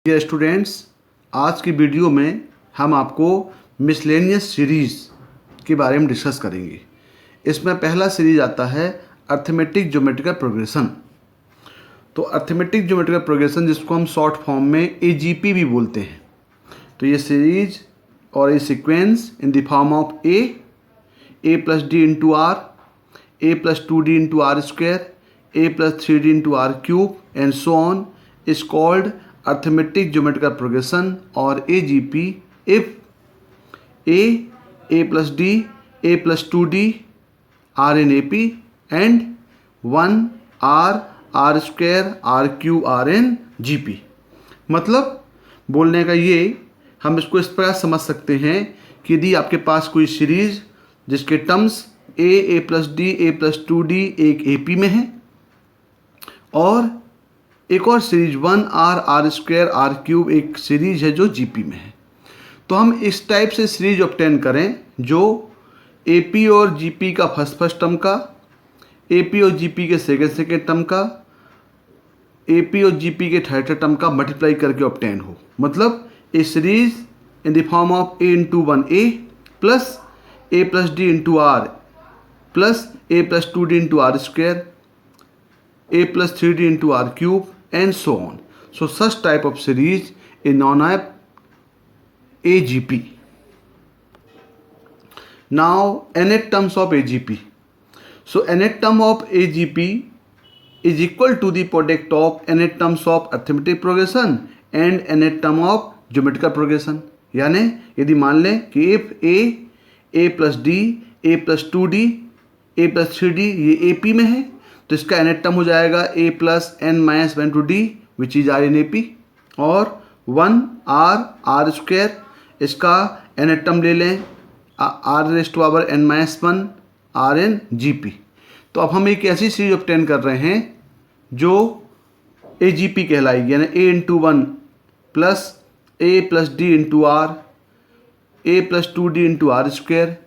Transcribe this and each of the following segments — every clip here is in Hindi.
डियर स्टूडेंट्स, आज की वीडियो में हम आपको मिसलेनियस सीरीज़ के बारे में डिस्कस करेंगे। इसमें पहला सीरीज आता है अर्थमेटिक ज्योमेट्रिकल प्रोग्रेशन। तो अर्थमेटिक ज्योमेट्रिकल प्रोग्रेशन, जिसको हम शॉर्ट फॉर्म में AGP भी बोलते हैं। तो ये सीरीज और ये sequence in the form of a plus D into R, a plus 2d into R square, a plus 3d into R cube and so on is called arithmetic geometrical progression or AGP if a plus d, a plus 2d are in AP and 1 r square r cube are in GP। मतलब बोलने का ये, हम इसको इस प्रकार समझ सकते हैं कि यदि आपके पास कोई सीरीज जिसके terms a plus d, a plus 2d एक AP में है और एक और series 1 r square r cube एक सीरीज है जो GP में है, तो हम इस टाइप से सीरीज ऑब्टेन करें जो AP और GP का फर्स्ट टर्म का, AP और GP के सेकेंड टर्म का, AP और GP के थर्ड टर्म का मल्टीप्लाई करके ऑब्टेन हो। मतलब a series in the form of a into 1a plus a plus D into R plus a plus 2d into R square, a plus 3d into r cube and so on. So such type of series is known as AGP. Now nth terms of AGP. So nth term of AGP is equal to the product of nth terms of arithmetic progression and nth term of geometrical progression. यानी यदि मान लें कि if a plus d, a plus 2d, a plus 3d ये AP में है, तो इसका nth टर्म हो जाएगा a plus n minus 1 to D which is R in AP, और 1 r स्क्वायर इसका nth टर्म ले लें r raise to power n minus 1 r in GP। तो अब हम एक ऐसी सीरीज ऑब्टेन कर रहे हैं जो AGP कहलाएगी, यानी a into 1 plus a plus D into R, a plus 2d into R square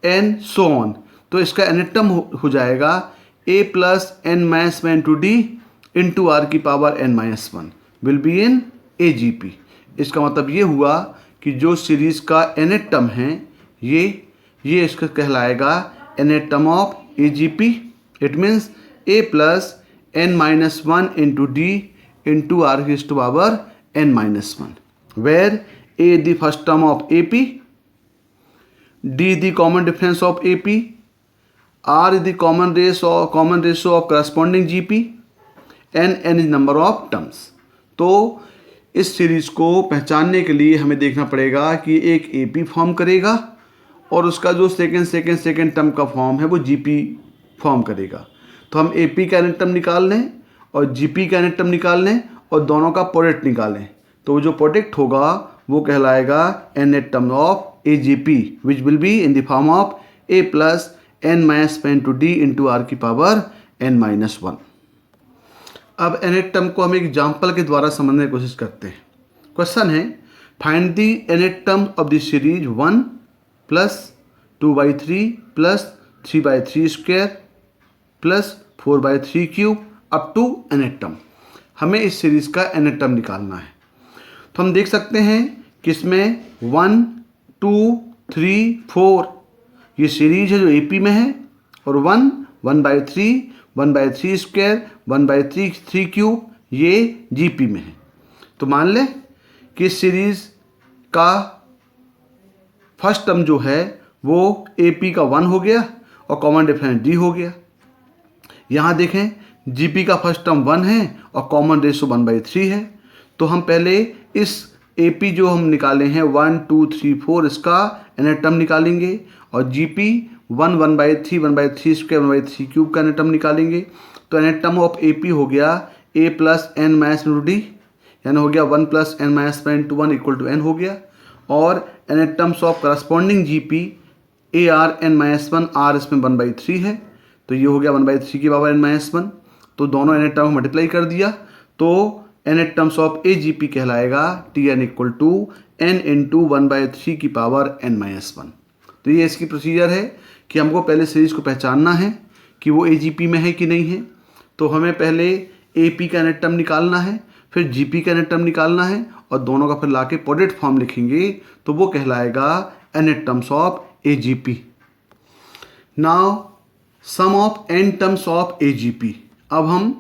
and so on. तो इसका nth टर्म हो जाएगा a plus n minus 1 to D into are की power n minus 1 will be in AGP। इसका मतलब ये हुआ कि जो सीरीज का nth टर्म है ये इसका कहलाएगा nth term of AGP। It means a plus n minus 1 into D into are की power n minus 1, where a the first term of AP, d the common difference of AP, r is the common ratio of corresponding GP and n is number of terms। तो इस सीरीज को पहचानने के लिए हमें देखना पड़ेगा कि एक AP फॉर्म करेगा और उसका जो सेकेंड टर्म का फॉर्म है वो GP फॉर्म करेगा। तो हम AP का nth टर्म निकाल लें और GP का nth टर्म निकाल लें और दोनों का प्रोडक्ट निकालें, तो जो प्रोडक्ट होगा वो कहलाएगा nth term of AGP which will be in the form of a plus n minus 1 to D into are की पावर n माइनस 1। अब nth टर्म को हम एक एग्जाम्पल के द्वारा समझने की कोशिश करते हैं। क्वेश्चन है, find the nth term of the series 1 plus 2/3 plus 3/3 square plus 4/3 cube up to nth term. हमें इस सीरीज का nth टर्म निकालना है। तो हम देख सकते हैं कि इसमें 1 2 3 4 ये सीरीज है जो AP में है, और 1/3 1/3 स्क्वायर 1/3 क्यूब ये GP में है। तो मान लें कि इस सीरीज का फर्स्ट टर्म जो है वो AP का 1 हो गया और कॉमन डिफरेंस D हो गया। यहाँ देखें GP का फर्स्ट टर्म 1 है और कॉमन रेशो 1/3 है। तो हम पहले इस AP जो हम निकाले हैं 1 2 3 4 इसका nth टर्म निकालेंगे और GP 1/3 1/3 स्क्वायर 1/3 क्यूब का nth टर्म निकालेंगे। तो nth टर्म ऑफ AP हो गया a plus n minus to D, यानी हो गया 1 plus n minus 1 to 1 equal to n हो गया, और nth terms of corresponding GP AR n minus 1 R इसमें 1/3 है, तो ये हो गया 1/3 की पावर n माइनस 1। तो दोनों nth टर्म मल्टीप्लाई कर दिया तो nth टर्म्स ऑफ AGP कहलाएगा Tn equal to n into 1/3 की पावर n माइनस 1। तो ये इसकी प्रोसीजर है कि हमको पहले सीरीज को पहचानना है कि वो AGP में है कि नहीं है। तो हमें पहले AP का nth टर्म निकालना है। फिर जीपी का nth टर्म निकालना है और दोनों का फिर लाके प्रोडक्ट फॉर्म लिखेंगे तो वो कहलाएगा nth terms of AGP। Now sum of n terms of AGP। अब हम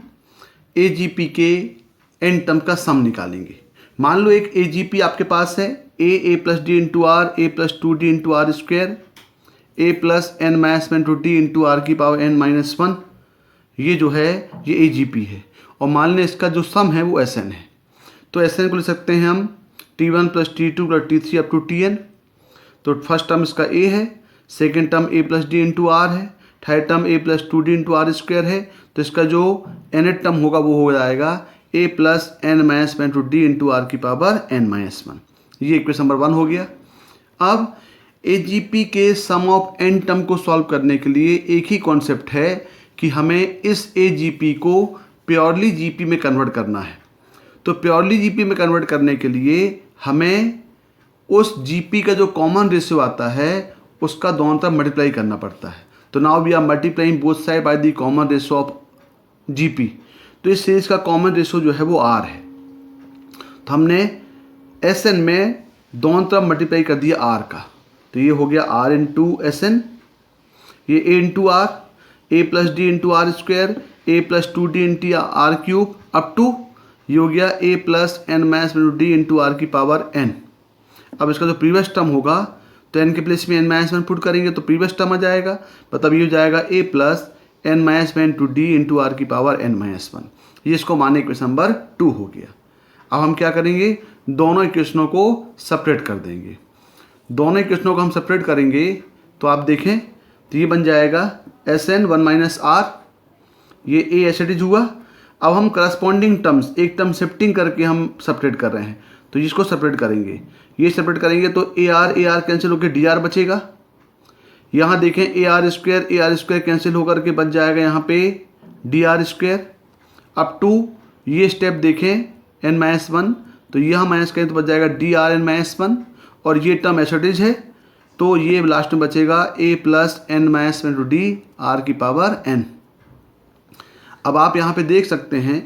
AGP के n टर्म का सम निकालेंगे। मान लो एक AGP आपके पास है a plus D into R a plus 2d into R square a plus n minus one to D into are की पावर n माइनस वन। ये जो है ये AGP है और मान लें इसका जो सम है वो Sn है। तो Sn को ले सकते हैं हम T1 plus T2 plus T3 up to Tn। तो फर्स्ट टर्म इसका a है, second term a plus D into R है, third term a plus 2d into R square है। तो इसका जो nth टर्म होगा वो हो जाएगा a plus n minus one to D into are की पावर n माइनस वन। ये इक्वेशन नंबर 1 हो गया। अब AGP के सम ऑफ n टर्म को सॉल्व करने के लिए एक ही कॉन्सेप्ट है कि हमें इस AGP को प्योरली GP में कन्वर्ट करना है। तो प्योरली GP में कन्वर्ट करने के लिए हमें उस GP का जो कॉमन रेशियो आता है उसका दोनों तरफ मल्टीप्लाई करना पड़ता है। तो now we are multiplying both side by the common ratio of GP। तो इस सीरीज का कॉमन रेशियो जो है वो R है। तो हमने Sn में दोनों तरफ मल्टीप्लाई कर दिया R का। तो ये हो गया R इंटू Sn, ये A into R, a plus D into R square, a plus 2d into R cube up to ये हो गया a plus n minus one D into are की पावर n। अब इसका जो प्रीवियस टर्म होगा तो n के प्लेस में n माइनस वन पुट करेंगे तो प्रीवियस टर्म आ जाएगा। मतलब ये हो जाएगा a plus n minus one to D into are की पावर n माइनस वन। ये इसको माने इक्वेशन नंबर 2 हो गया। अब हम क्या करेंगे, दोनों इक्वेशनों को सेपरेट कर देंगे। दोनों इक्वेशनों को हम सेपरेट करेंगे तो आप देखें तो ये बन जाएगा Sn 1 माइनस आर, ये a एस इट इज हुआ। अब हम करस्पॉन्डिंग टर्म्स एक टर्म शिफ्टिंग करके हम सेपरेट कर रहे हैं तो इसको सेपरेट करेंगे। ये सेपरेट करेंगे तो ए आर कैंसिल होकर डी आर बचेगा। यहाँ देखें ए आर स्क्वायर कैंसिल होकर के बच जाएगा यहाँ पे D R square up to ये स्टेप देखें n माइनस वन, तो यहाँ माइनस करें तो बच जाएगा D R N minus one और ये टर्म एसोटिज है तो ये लास्ट में बचेगा a plus n minus one to D R की पावर n। अब आप यहाँ पे देख सकते हैं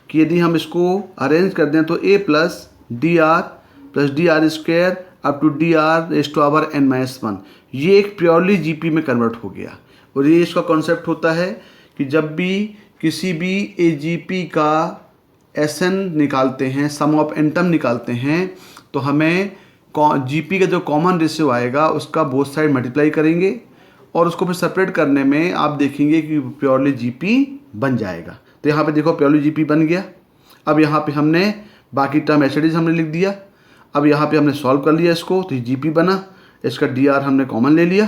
कि यदि हम इसको अरेंज कर दें तो a plus D R square up to D R raise to power n minus one, ये एक प्योरली GP में कन्वर्ट हो गया। और ये इसका कॉन्सेप्ट होता है कि जब भी किसी भी AGP का Sn निकालते हैं, सम ऑफ n टर्म निकालते हैं, तो हमें GP का जो कॉमन रेशियो आएगा उसका बोथ साइड मल्टीप्लाई करेंगे और उसको फिर सेपरेट करने में आप देखेंगे कि प्योरली GP बन जाएगा। तो यहाँ पे देखो प्योरली GP बन गया। अब यहाँ पे हमने बाकी टर्म एसिडीज हमने लिख दिया। अब यहाँ पे हमने सॉल्व कर लिया इसको तो GP बना, इसका DR हमने कॉमन ले लिया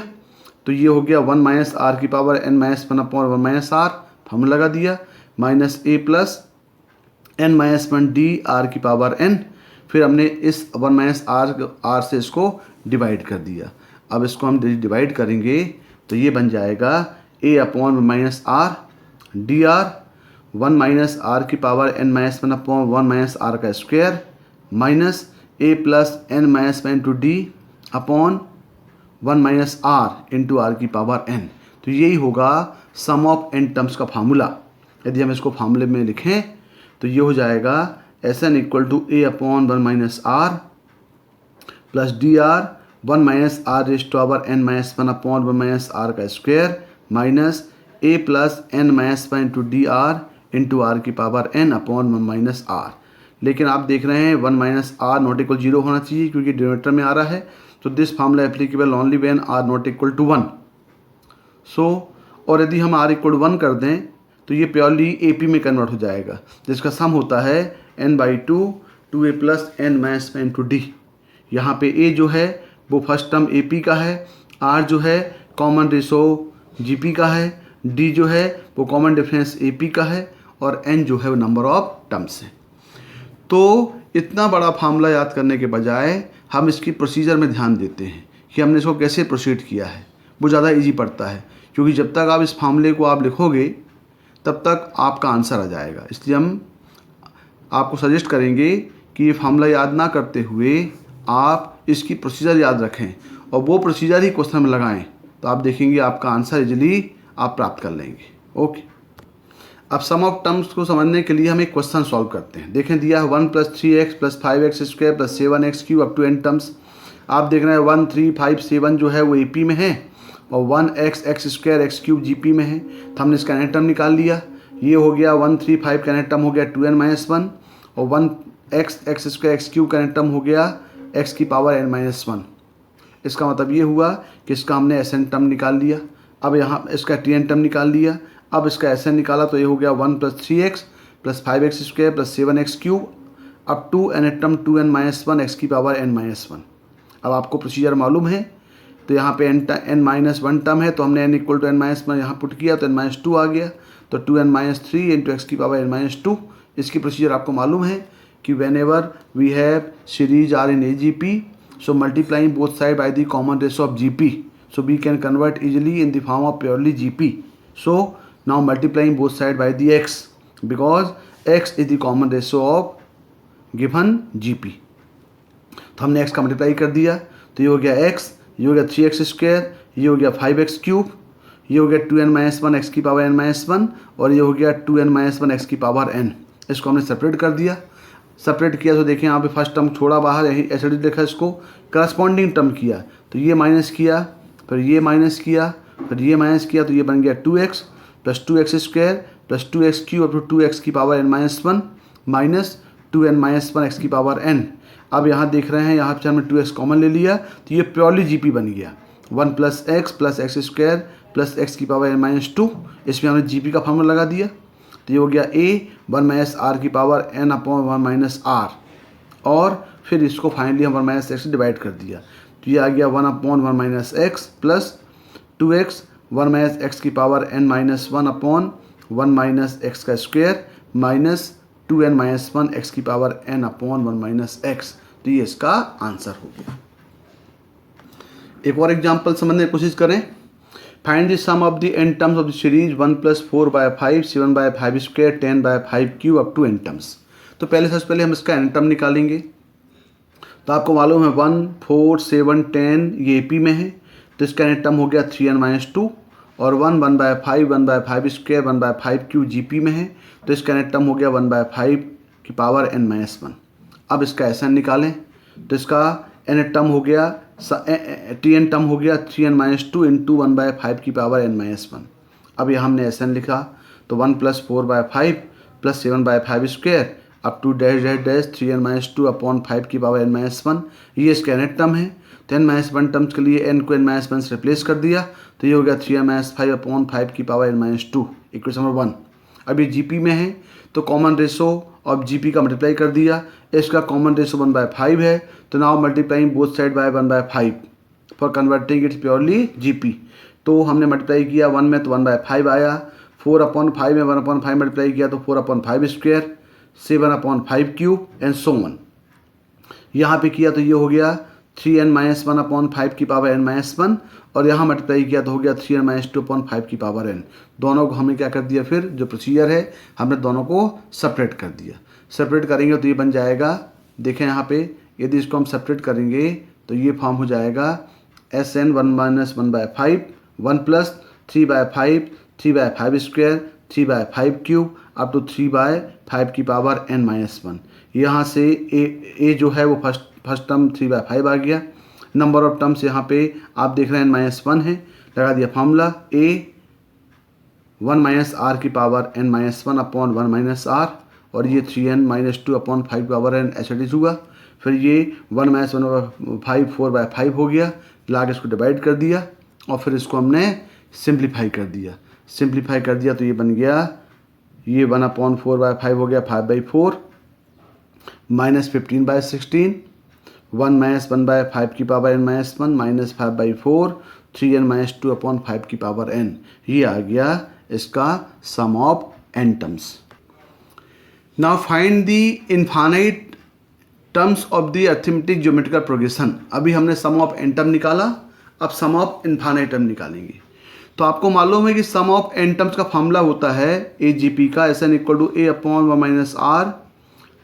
तो ये हो गया 1 माइनस आर की power n minus one upon 1 minus R, हम लगा दिया minus a plus n minus one D R की पावर n। फिर हमने इस 1 माइनस आर से इसको डिवाइड कर दिया। अब इसको हम डिवाइड करेंगे तो ये बन जाएगा a upon minus R D are 1 minus R की power n minus one upon 1 minus are का square minus a plus n minus one to D upon 1 minus R into are की पावर n। तो यही होगा सम ऑफ n टर्म्स का फार्मूला। यदि हम इसको फार्मूले में लिखें तो ये हो जाएगा Sn equal to a upon 1 minus r plus D R 1 minus r raise to power n minus one upon 1 minus are का square minus a plus n minus one to D r into are की power n upon 1 minus r. लेकिन आप देख रहे हैं 1 माइनस आर नॉट इक्वल 0 होना चाहिए क्योंकि डिनोमिनेटर में आ रहा है। तो this formula applicable only when R not equal to 1। So और यदि हम आर इक्वल 1 कर दें तो ये प्योरली AP में कन्वर्ट हो जाएगा जिसका सम होता है n/2 2a plus n minus one to D. यहाँ पे a जो है वो फर्स्ट टर्म AP का है, r जो है कॉमन रेशो GP का है, d जो है वो कॉमन डिफरेंस AP का है और n जो है वो नंबर ऑफ टर्म्स है। तो इतना बड़ा फार्मूला याद करने के बजाय हम इसकी प्रोसीजर में ध्यान देते हैं कि हमने इसको कैसे प्रोसीड किया है, वो ज़्यादा इजी पड़ता है क्योंकि जब तक आप इस फार्मूले को आप लिखोगे तब तक आपका आंसर आ जाएगा। इसलिए हम आपको सजेस्ट करेंगे कि ये फार्मूला याद ना करते हुए आप इसकी प्रोसीजर याद रखें और वो प्रोसीजर ही क्वेश्चन में लगाएं तो आप देखेंगे आपका आंसर इजीली आप प्राप्त कर लेंगे। ओके, अब सम ऑफ टर्म्स को समझने के लिए हम एक क्वेश्चन सॉल्व करते हैं। देखें दिया है 1 + 3x + 5x² + 7x³ up to n terms. आप देख रहे हैं 1 3 5 7 जो है वो AP में है और 1x x² x³ GP में है। तो हमने इसका nth टर्म निकाल लिया। ये हो गया 1 3 5 का nth टर्म हो गया 2n-1 और 1x x² x³ का nth टर्म हो गया x की पावर n-1। इसका मतलब ये हुआ कि इसका हमने Sn टर्म निकाल लिया। अब यहाँ इसका Tn टर्म निकाल लिया। अब इसका Sn निकाला तो ये हो गया 1 + 3x + 5x² + 7x³ up to nth term 2n-1 x की पावर n-1। अब आपको प्रोसीजर मालूम है, तो यहाँ पे n-1 टर्म है तो हमने n = n-1 यहाँ पुट किया तो n-2 आ गया, तो 2n-3 × x की पावर n-2। इसकी प्रोसीजर आपको मालूम है कि whenever we have series are in AGP, so multiplying both side by the common ratio of GP, so we can convert easily in the form of purely GP. So now multiplying both side by the x, because x is the common ratio of given GP. तो हमने x का मल्टीप्लाई कर दिया तो ये हो गया x, ये हो गया 3x², ये हो गया 5x³, ये हो गया 2n-1 x की पावर n-1 और ये हो गया 2n-1 x की पावर n। इसको हमने सेपरेट कर दिया। सेपरेट किया तो देखें यहाँ पे फर्स्ट टर्म छोड़ा बाहर, यही ऐसे देखा, इसको करस्पॉन्डिंग टर्म किया तो ये माइनस किया, फिर ये माइनस किया, फिर ये माइनस किया, तो ये बन गया 2x + 2x² + 2x³ up to 2x की power n-1 minus 2n-1 x की पावर n। अब यहाँ देख रहे हैं, यहाँ पे हमने 2x कॉमन ले लिया तो ये प्योरली GP बन गया 1 + x + x² + x की पावर n-2। इसमें हमने GP का फॉर्मूला लगा दिया तो ये हो गया a 1 - r की पावर n/1 - r और फिर इसको फाइनली हम 1 - x से डिवाइड कर दिया तो ये आ गया 1/1 - x प्लस 2x 1 - x की पावर n-1/1 - x का स्क्वायर माइनस 2n-1 x की पावर n/1 - x। तो ये इसका आंसर हो गया। एक और एग्जांपल समझने की कोशिश करें। Find the sum of the n terms of the series 1 + 4/5 7/5², 10/5³ up to n terms. तो सबसे पहले हम इसका n टर्म निकालेंगे। तो आपको मालूम है 1 4 7 10 ये AP में है तो इसका n टर्म हो गया 3n-2 और 1 1/5 1/5², 1/5³ GP में है तो इसका n टर्म हो गया 1/5 की पावर n-1। अब इसका Sn निकालें तो इसका n टर्म हो गया Tn टर्म हो गया 3n-2 × 1/5 की पावर n-1। अब यहाँ हमने Sn लिखा तो 1 + 4/5 + 7/5² अप टू डैश 3n-2/5 की पावर n-1। ये इसका n टर्म है तो n-1 टर्म्स के लिए n को n-1 से रिप्लेस कर दिया तो ये हो गया 3n-5/5 की पावर n-2 इक्वेशन नंबर 1। अब ये GP में है तो कॉमन रेशो ऑफ GP का मल्टीप्लाई कर दिया। इसका कॉमन रेशो 1/5 है तो now multiplying both side bye 1/5 for converting it's purely GP। तो हमने मल्टीप्लाई किया 1 में तो 1/5 आया, 4/5 में 1/5 मल्टीप्लाई किया तो 4/5², 7/5³ एंड सो ऑन। यहाँ पे किया तो ये हो गया 3n-1/5 की पावर n-1 और यहाँ मल्टीप्लाई किया तो हो गया 3n-2/5 की पावर n। दोनों को हमने क्या कर दिया, फिर जो प्रोसीजर है हमने दोनों को सेपरेट कर दिया। सेपरेट करेंगे तो ये बन जाएगा, देखें यहाँ पे यदि इसको हम सेपरेट करेंगे तो ये फॉर्म हो जाएगा Sn 1 - 1/5 1 + 3/5 3/5² 3/5³ अप टू 3/5 की पावर n-1। यहाँ से a जो है वो फर्स्ट टर्म 3/5 आ गया। नंबर ऑफ टर्म्स यहाँ पे आप देख रहे हैं n-1 है, लगा दिया फार्मूला a 1 - r की पावर n-1/1 - r और ये 3n-2/5 पावर n ऐसा हुआ। फिर ये 1 - 1/5 4/5 हो गया, लाग इसको डिवाइड कर दिया और फिर इसको हमने सिंप्लीफाई कर दिया। सिंप्लीफाई कर दिया तो ये बन गया, ये 1/4/5 हो गया 5/4 माइनस 15/16 1 - 1/5 की पावर n-1 माइनस 5/4 3n-2/5 की पावर n। ये आ गया इसका sum of n terms. Now find the infinite terms of the arithmetic geometrical progression. अभी हमने सम ऑफ n टर्म निकाला, अब सम ऑफ इनफाइनाइट टर्म निकालेंगे। तो आपको मालूम है कि सम ऑफ n टर्म्स का फॉर्मूला होता है AGP का, Sn = a/1 - r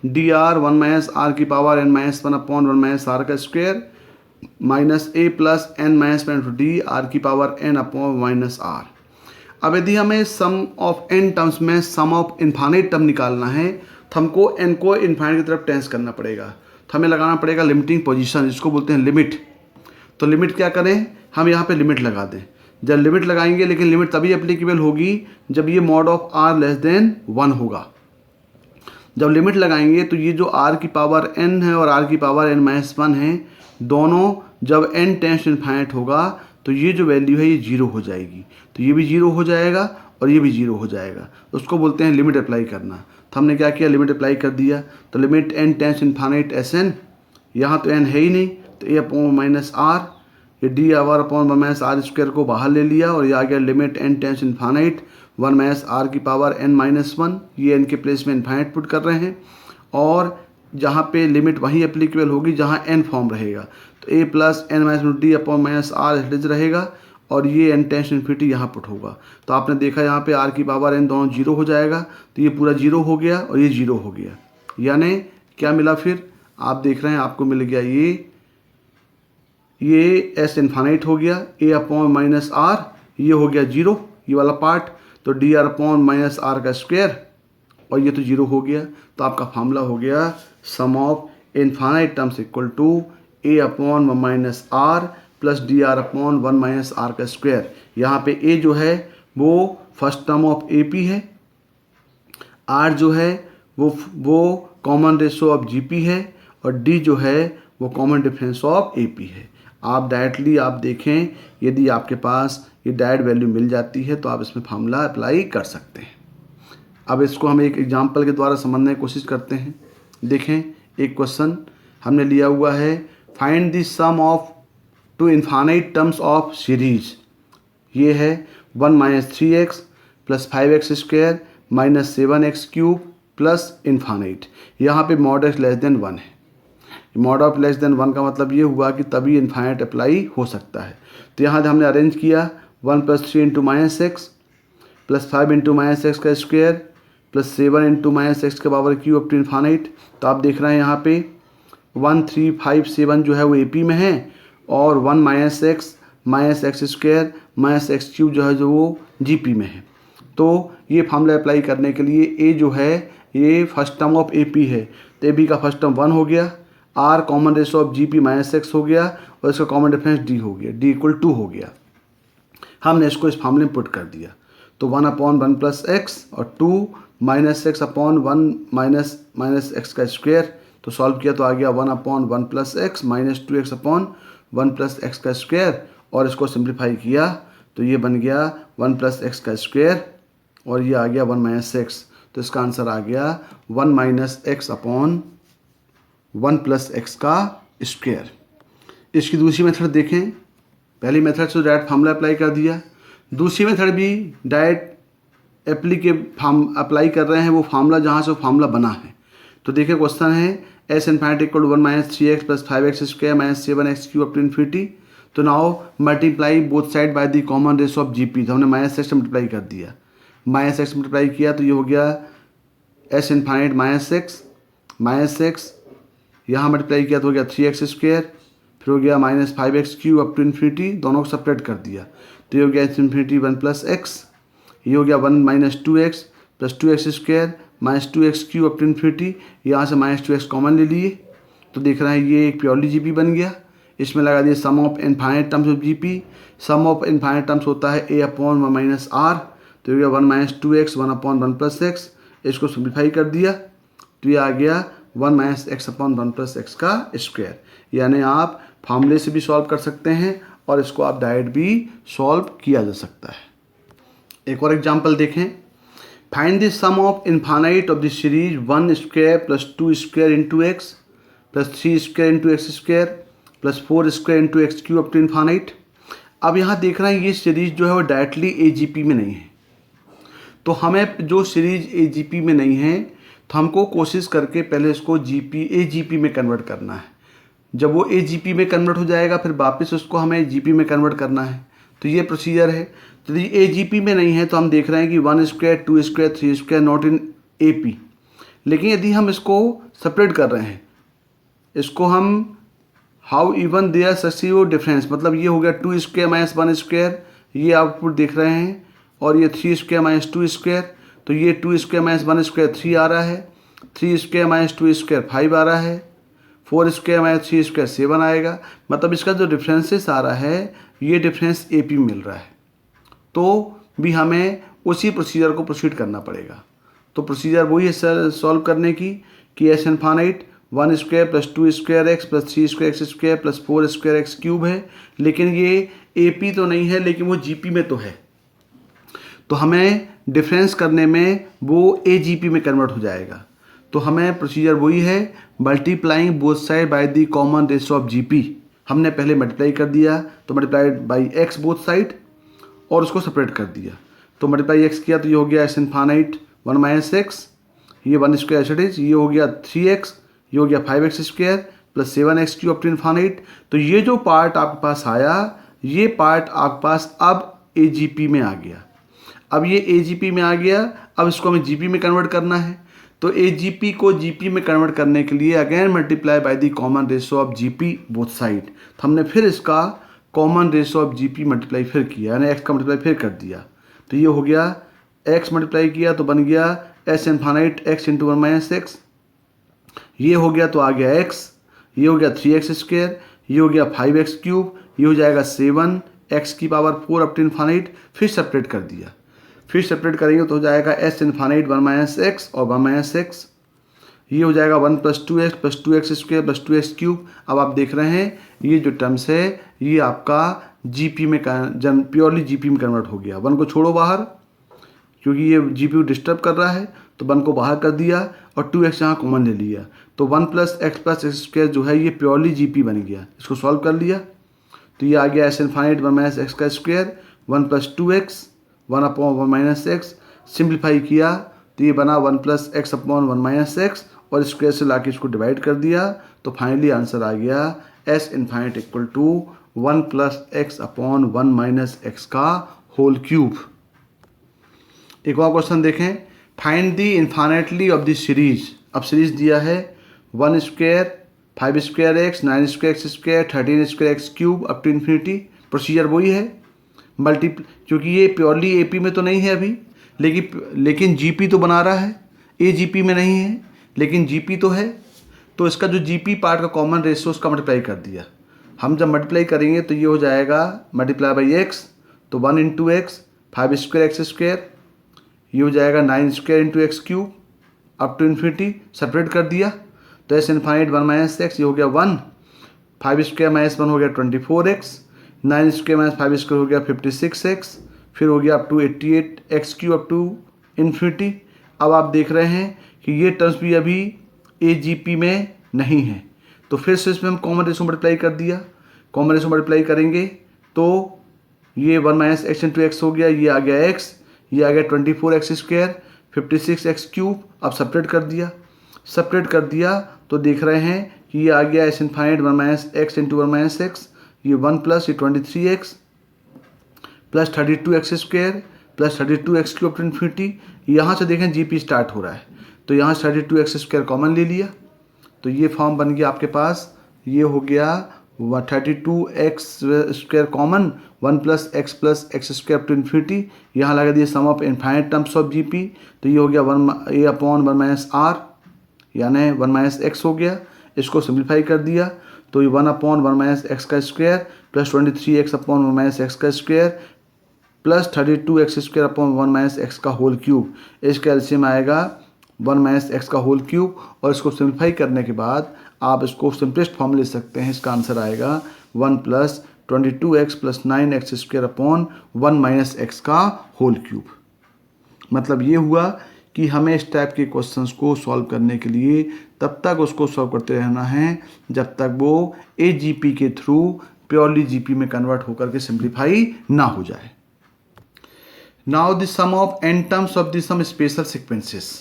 dr 1 - r की पावर n-1/1 - r का square minus a + n - d r की पावर n/-r। अब यदि हमें सम ऑफ n टर्म्स में सम ऑफ इन्फाइनाइट टर्म निकालना है तो हमको n को इन्फाइनाइट की तरफ टेंस करना पड़ेगा, तो हमें लगाना पड़ेगा लिमिटिंग पोजीशन, जिसको बोलते हैं लिमिट। तो लिमिट क्या करें, हम यहाँ पे लिमिट लगा दें। जब लिमिट लगाएंगे, लेकिन लिमिट तभी एप्लीकेबल होगी जब ये mod of r less than 1 होगा। जब लिमिट लगाएंगे तो ये जो r की पावर n है और r की पावर n-1 है, दोनों जब n टेंस इन्फाइनाइट होगा तो ये जो वैल्यू है ये 0 हो जाएगी, तो ये भी 0 हो जाएगा और ये भी 0 हो जाएगा। उसको बोलते हैं लिमिट अप्लाई करना। तो हमने क्या किया, लिमिट अप्लाई कर दिया। तो limit n tends infinite Sn, यहाँ तो n है ही नहीं, तो a अपॉन माइनस r, ये d over upon 1 minus r square को बाहर ले लिया और ये आ गया limit n tends infinite 1 minus r की पावर n-1, ये n के प्लेस में इन्फाइनाइट पुट कर रहे हैं। और जहाँ पे लिमिट वहीं एप्लीकेबल होगी जहाँ n फॉर्म रहेगा, तो a plus n minus d upon minus r as रहेगा और ये n टेंस इन्फिनिटी यहाँ पुट होगा। तो आपने देखा यहाँ पे r की पावर n दोनों 0 हो जाएगा, तो ये पूरा 0 हो गया और ये 0 हो गया। यानी क्या मिला, फिर आप देख रहे हैं आपको मिल गया ये s इन्फाइनाइट हो गया, a अपॉन माइनस r, ये हो गया 0, ये वाला पार्ट, तो D r upon minus r का स्क्वायर, और ये तो 0 हो गया। तो आपका फार्मूला हो गया sum of infinite terms equal to a upon 1 minus r plus D r upon 1 minus r का स्क्वायर। यहाँ पे a जो है वो फर्स्ट टर्म ऑफ AP है, r जो है वो कॉमन रेशो ऑफ GP है, और d जो है वो कॉमन डिफरेंस ऑफ AP है। आप डायरेक्टली आप देखें, यदि आपके पास ये डायरेक्ट वैल्यू मिल जाती है तो आप इसमें फार्मूला अप्लाई कर सकते हैं। अब इसको हम एक एग्जांपल के द्वारा समझने की कोशिश करते हैं। देखें, एक क्वेश्चन हमने लिया हुआ है, find the sum of to infinite terms of series. ये है 1 minus 3x plus 5x square minus 7x cube plus infinite. यहाँ पे मॉड x लेस देन 1 है। मॉड ऑफ लेस देन 1 का मतलब ये हुआ कि तभी इन्फाइनाइट अप्लाई हो सकता है। तो यहाँ हमने अरेंज किया 1 plus 3 into minus x plus 5 into minus x का square plus 7 into minus x के power cube up to infinite. तो आप देख रहे हैं यहाँ पे 1 3 5 7 जो है वो AP में है, और 1 minus x square minus x cube जो है जो वो GP में है। तो ये फार्मूला अप्लाई करने के लिए a जो है ये फर्स्ट टर्म ऑफ AP है, तो AB का फर्स्ट टर्म 1 हो गया, r common ratio of GP minus x हो गया और इसका कॉमन डिफरेंस d हो गया, d इक्वल 2 हो गया। हमने इसको इस फार्मूले में पुट कर दिया, तो 1 अपॉन 1 प्लस एक्स और 2 minus x upon 1 minus x का स्क्वायर। तो सॉल्व किया तो आ गया 1 upon 1 plus x minus 2x upon 1 plus x का स्क्वायर, और इसको सिंप्लीफाई किया तो ये बन गया 1 प्लस एक्स का स्क्वायर और ये आ गया 1 माइनस एक्स। तो इसका आंसर आ गया 1 minus x upon 1 plus x का स्क्वायर। इसकी दूसरी मेथड देखें, पहली मेथड से डायरेक्ट फार्मूला अप्लाई कर दिया, दूसरी मेथड भी डायरेक्ट अप्लाई कर रहे हैं वो फार्मूला जहाँ से वो फार्मूला बना है। तो देखिए क्वेश्चन है s infinite equal to 1 minus 3x plus 5x square minus 7x cube up to infinity. तो now multiply both side by the common ratio of GP। तो हमने माइनस एक्स मल्टीप्लाई कर दिया, माइनस एक्स मल्टीप्लाई किया तो ये हो गया s इन्फाइनाइट माइनस एक्स, यहाँ मल्टीप्लाई किया तो हो गया 3x स्क्वायर, फिर हो गया minus 5x cube up to infinity, दोनों को सेपरेट कर दिया तो ये हो गया इन्फिनिटी 1 प्लस एक्स, ये हो गया 1 minus 2x plus 2x square minus 2x cube up to infinity, यहाँ से माइनस 2x कॉमन ले लिए। तो देख रहे हैं ये एक प्योरली GP बन गया। इसमें लगा दिया sum of infinite terms of GP। Sum of infinite terms होता है a अपॉन 1 माइनस r, तो ये हो गया 1 minus 2x 1 upon 1 plus x. इसको सिंप्लीफाई कर दिया तो ये आ गया 1 minus x upon 1 plus x का स्क्वायर। यानी आप फार्मूले से भी सॉल्व कर सकते हैं और इसको आप डायरेक्ट भी सॉल्व किया जा सकता है। एक और एग्जांपल देखें, find the sum of infinite of the series 1 square plus 2 square into X plus 3 square into X square plus 4 square into X cube up to infinite. अब यहाँ देख रहे हैं ये सीरीज जो है वो डायरेक्टली AGP में नहीं है, तो हमें जो सीरीज AGP में नहीं है तो हमको कोशिश करके पहले इसको AGP में कन्वर्ट करना है। जब वो AGP में कन्वर्ट हो जाएगा फिर वापस उसको हमें GP में कन्वर्ट करना है, तो ये प्रोसीजर है। तो यदि AGP में नहीं है तो हम देख रहे हैं कि 1 square 2 square 3 square not in AP। लेकिन यदि हम इसको सेपरेट कर रहे हैं, इसको हम हाउ इवन देयर सक्सीव डिफरेंस, मतलब ये हो गया 2 स्क्वायर माइनस 1 स्क्वायर, ये आउटपुट देख रहे हैं और ये 3 स्क्वायर माइनस 2 स्क्वायर, तो ये 2 स्क्वायर माइनस 1 स्क्वायर 3 आ रहा है, 3 स्क्वायर माइनस 2 स्क्वायर 5 आ रहा है, 4 स्क्वायर माइनस 3 स्क्वायर 7 आएगा। मतलब इसका जो डिफरेंसेस आ रहा है ये डिफरेंस AP मिल रहा है, तो भी हमें उसी प्रोसीजर को प्रोसीड करना पड़ेगा। तो प्रोसीजर वही है सॉल्व करने की कि S infinite 1 square plus 2 square x plus 3 square X square plus 4 square X cube है, लेकिन ये AP तो नहीं है, लेकिन वो GP में तो है। तो हमें डिफरेंस करने में वो AGP में कन्वर्ट हो जाएगा। तो हमें प्रोसीजर वही है, multiplying both side by the common ratio of GP। हमने पहले मल्टीप्लाई कर दिया, तो multiplied by x both side और उसको सेपरेट कर दिया। तो मल्टीप्लाई x किया तो ये हो गया एस इनफाइनाइट 1 माइनस एक्स, ये 1 स्क्वायर एच इज, ये हो गया 3x, ये हो गया 5x square plus 7x cube up to infinite. तो ये जो पार्ट आपके पास आया, ये पार्ट आपके पास अब AGP में आ गया। अब ये AGP में आ गया, अब इसको हमें GP में कन्वर्ट करना है। तो AGP को GP में कन्वर्ट करने के लिए again multiply by the common ratio of GP both side. तो हमने फिर इसका common ratio of GP multiply फिर किया, यानी x का मल्टीप्लाई फिर कर दिया। तो ये हो गया x मल्टीप्लाई किया तो बन गया S infinite x into 1 minus x, ये हो गया तो आ गया x, ये हो गया 3x स्क्वायर, ये हो गया 5x क्यूब, ये हो जाएगा 7x की पावर 4 अप टू इनफाइनाइट। फिर सेपरेट कर दिया, फिर सेपरेट करेंगे तो हो जाएगा एस इनफाइनाइट 1 माइनस एक्स और 1 माइनस एक्स, ये हो जाएगा 1 plus 2x plus 2x square plus 2x cube. अब आप देख रहे हैं ये जो टर्म्स है ये आपका GP में प्योरली GP में कन्वर्ट हो गया। 1 को छोड़ो बाहर, क्योंकि ये GP डिस्टर्ब कर रहा है, तो 1 को बाहर कर दिया और 2x यहाँ कॉमन ले लिया। तो 1 प्लस एक्स स्क्वायर जो है ये प्योरली GP बन गया। इसको सॉल्व कर लिया तो ये आ गया एस इनफाइनाइट 1 माइनस एक्स का square 1 plus 2x 1 upon 1 minus x, simplify किया तो ये बना 1 plus X upon 1 minus x और स्क्वायर से लाके इसको डिवाइड कर दिया। तो फाइनली आंसर आ गया S infinite equal to 1 plus X upon 1 minus x का होल क्यूब। एक और क्वेश्चन देखें, find the infinitely of the series. अब सीरीज दिया है 1 square 5 square X 9 square X square 13 square X cube up to infinity. Procedure वही है क्योंकि ये प्योरली AP में तो नहीं है अभी, लेकिन GP तो बना रहा है, AGP में नहीं है लेकिन GP तो है। तो इसका जो GP पार्ट का कॉमन रेशियो उसका मल्टीप्लाई कर दिया। हम जब मल्टीप्लाई करेंगे तो ये हो जाएगा मल्टीप्लाई बाई एक्स, तो 1 into X 5 square X square, ये हो जाएगा 9 square into X cube up to infinity. Separate कर दिया तो एस इनफाइनाइट 1 माइनस एक्स, ये हो गया 1, 5 स्क्वायर माइनस 1 हो गया 24x, 9 स्क्वायर माइनस 5 स्क्वायर हो गया 56x, फिर हो गया up to 88x cube up to infinity. अब आप देख रहे हैं कि ये टर्म्स भी अभी AGP में नहीं है, तो फिर से इसमें हम कॉमन रेशियो मल्टीप्लाई कर दिया। कॉमन रेशियो मल्टीप्लाई करेंगे तो ये 1 माइनस एक्स इंटू एक्स हो गया, ये आ गया x, ये आ गया 24x स्क्वायर 56x क्यूब। अब सेपरेट कर दिया तो देख रहे हैं कि ये आ गया S infinite 1 minus x into 1 minus x, ये 1 प्लस ये 23x plus 32x square plus 32x cube two infinity. यहाँ से देखें GP स्टार्ट हो रहा है, तो यहाँ 32x स्क्वायर कॉमन ले लिया तो ये फॉर्म बन गया आपके पास, ये हो गया 32x square common 1 plus x square to infinity. यहाँ लगा दिया sum of infinite terms of GP, तो ये हो गया 1 a अपॉन 1 माइनस r, यानी 1 माइनस एक्स हो गया। इसको सिंप्लीफाई कर दिया तो ये 1 अपॉन 1 माइनस एक्स का square plus 23x upon 1 minus x का square plus 32x square upon 1 minus x का होल क्यूब। इसका एलसीएम आएगा 1 माइनस एक्स का होल क्यूब, और इसको सिंप्लीफाई करने के बाद आप इसको सिंपलेस्ट फॉर्म ले सकते हैं। इसका आंसर आएगा 1 plus 22x plus 9x square upon 1 minus x का होल क्यूब। मतलब ये हुआ कि हमें इस टाइप के क्वेश्चंस को सॉल्व करने के लिए तब तक उसको सॉल्व करते रहना है जब तक वो AGP के थ्रू प्योरली GP में कन्वर्ट होकर के सिंप्लीफाई ना हो जाए। Now the sum of n terms of the sum special sequences.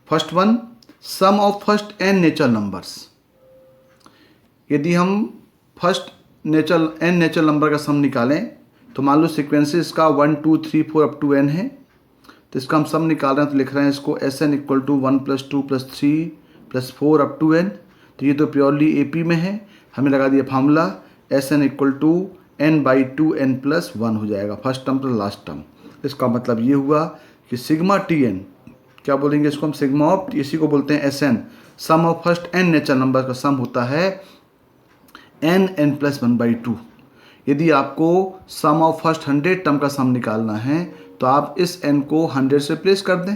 First one, sum of first n natural numbers. यदि हम फर्स्ट n नेचुरल नंबर का सम निकालें तो मान लो सीक्वेंसेस का 1 2 3 4 अप टू n है, तो इसका हम सम निकाल रहे हैं तो लिख रहे हैं इसको Sn equal to 1 plus 2 plus 3 plus 4 up to n। तो ये तो प्योरली AP में है, हमें लगा दिया formula Sn equal to n/2 n+1 हो जाएगा, first term plus last term. इसका मतलब ये हुआ कि सिग्मा Tn, क्या बोलेंगे इसको हम, सिग्मा ऑफ, इसी को बोलते हैं Sn, sum of first n natural number का सम होता है n+1/2। यदि आपको सम ऑफ फर्स्ट 100 टर्म का सम निकालना है तो आप इस n को 100 से रिप्लेस कर दें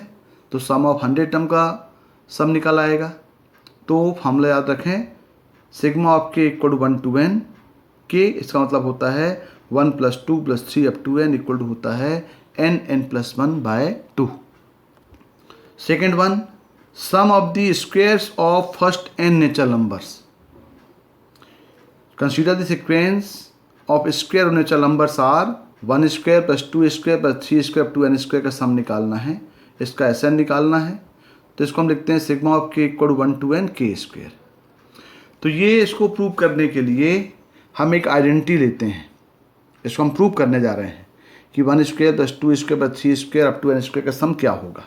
तो सम ऑफ 100 टर्म का सम निकल आएगा। तो फॉर्मूला याद रखें, sigma of k equal to 1 to n k, इसका मतलब होता है 1 + 2 + 3 up to n equal to होता है n+1/2। Second one, sum of the squares of first n natural numbers. Consider the sequence of square of natural numbers are 1 square + 2 square + 3 square up to n square का सम निकालना है, इसका Sn निकालना है। तो इसको हम लिखते हैं sigma of k equal to 1 to n k²। तो ये इसको प्रूव करने के लिए हम एक आइडेंटिटी लेते हैं, इसको हम प्रूव करने जा रहे हैं कि 1 square + 2 square + 3 square up to n square का सम क्या होगा।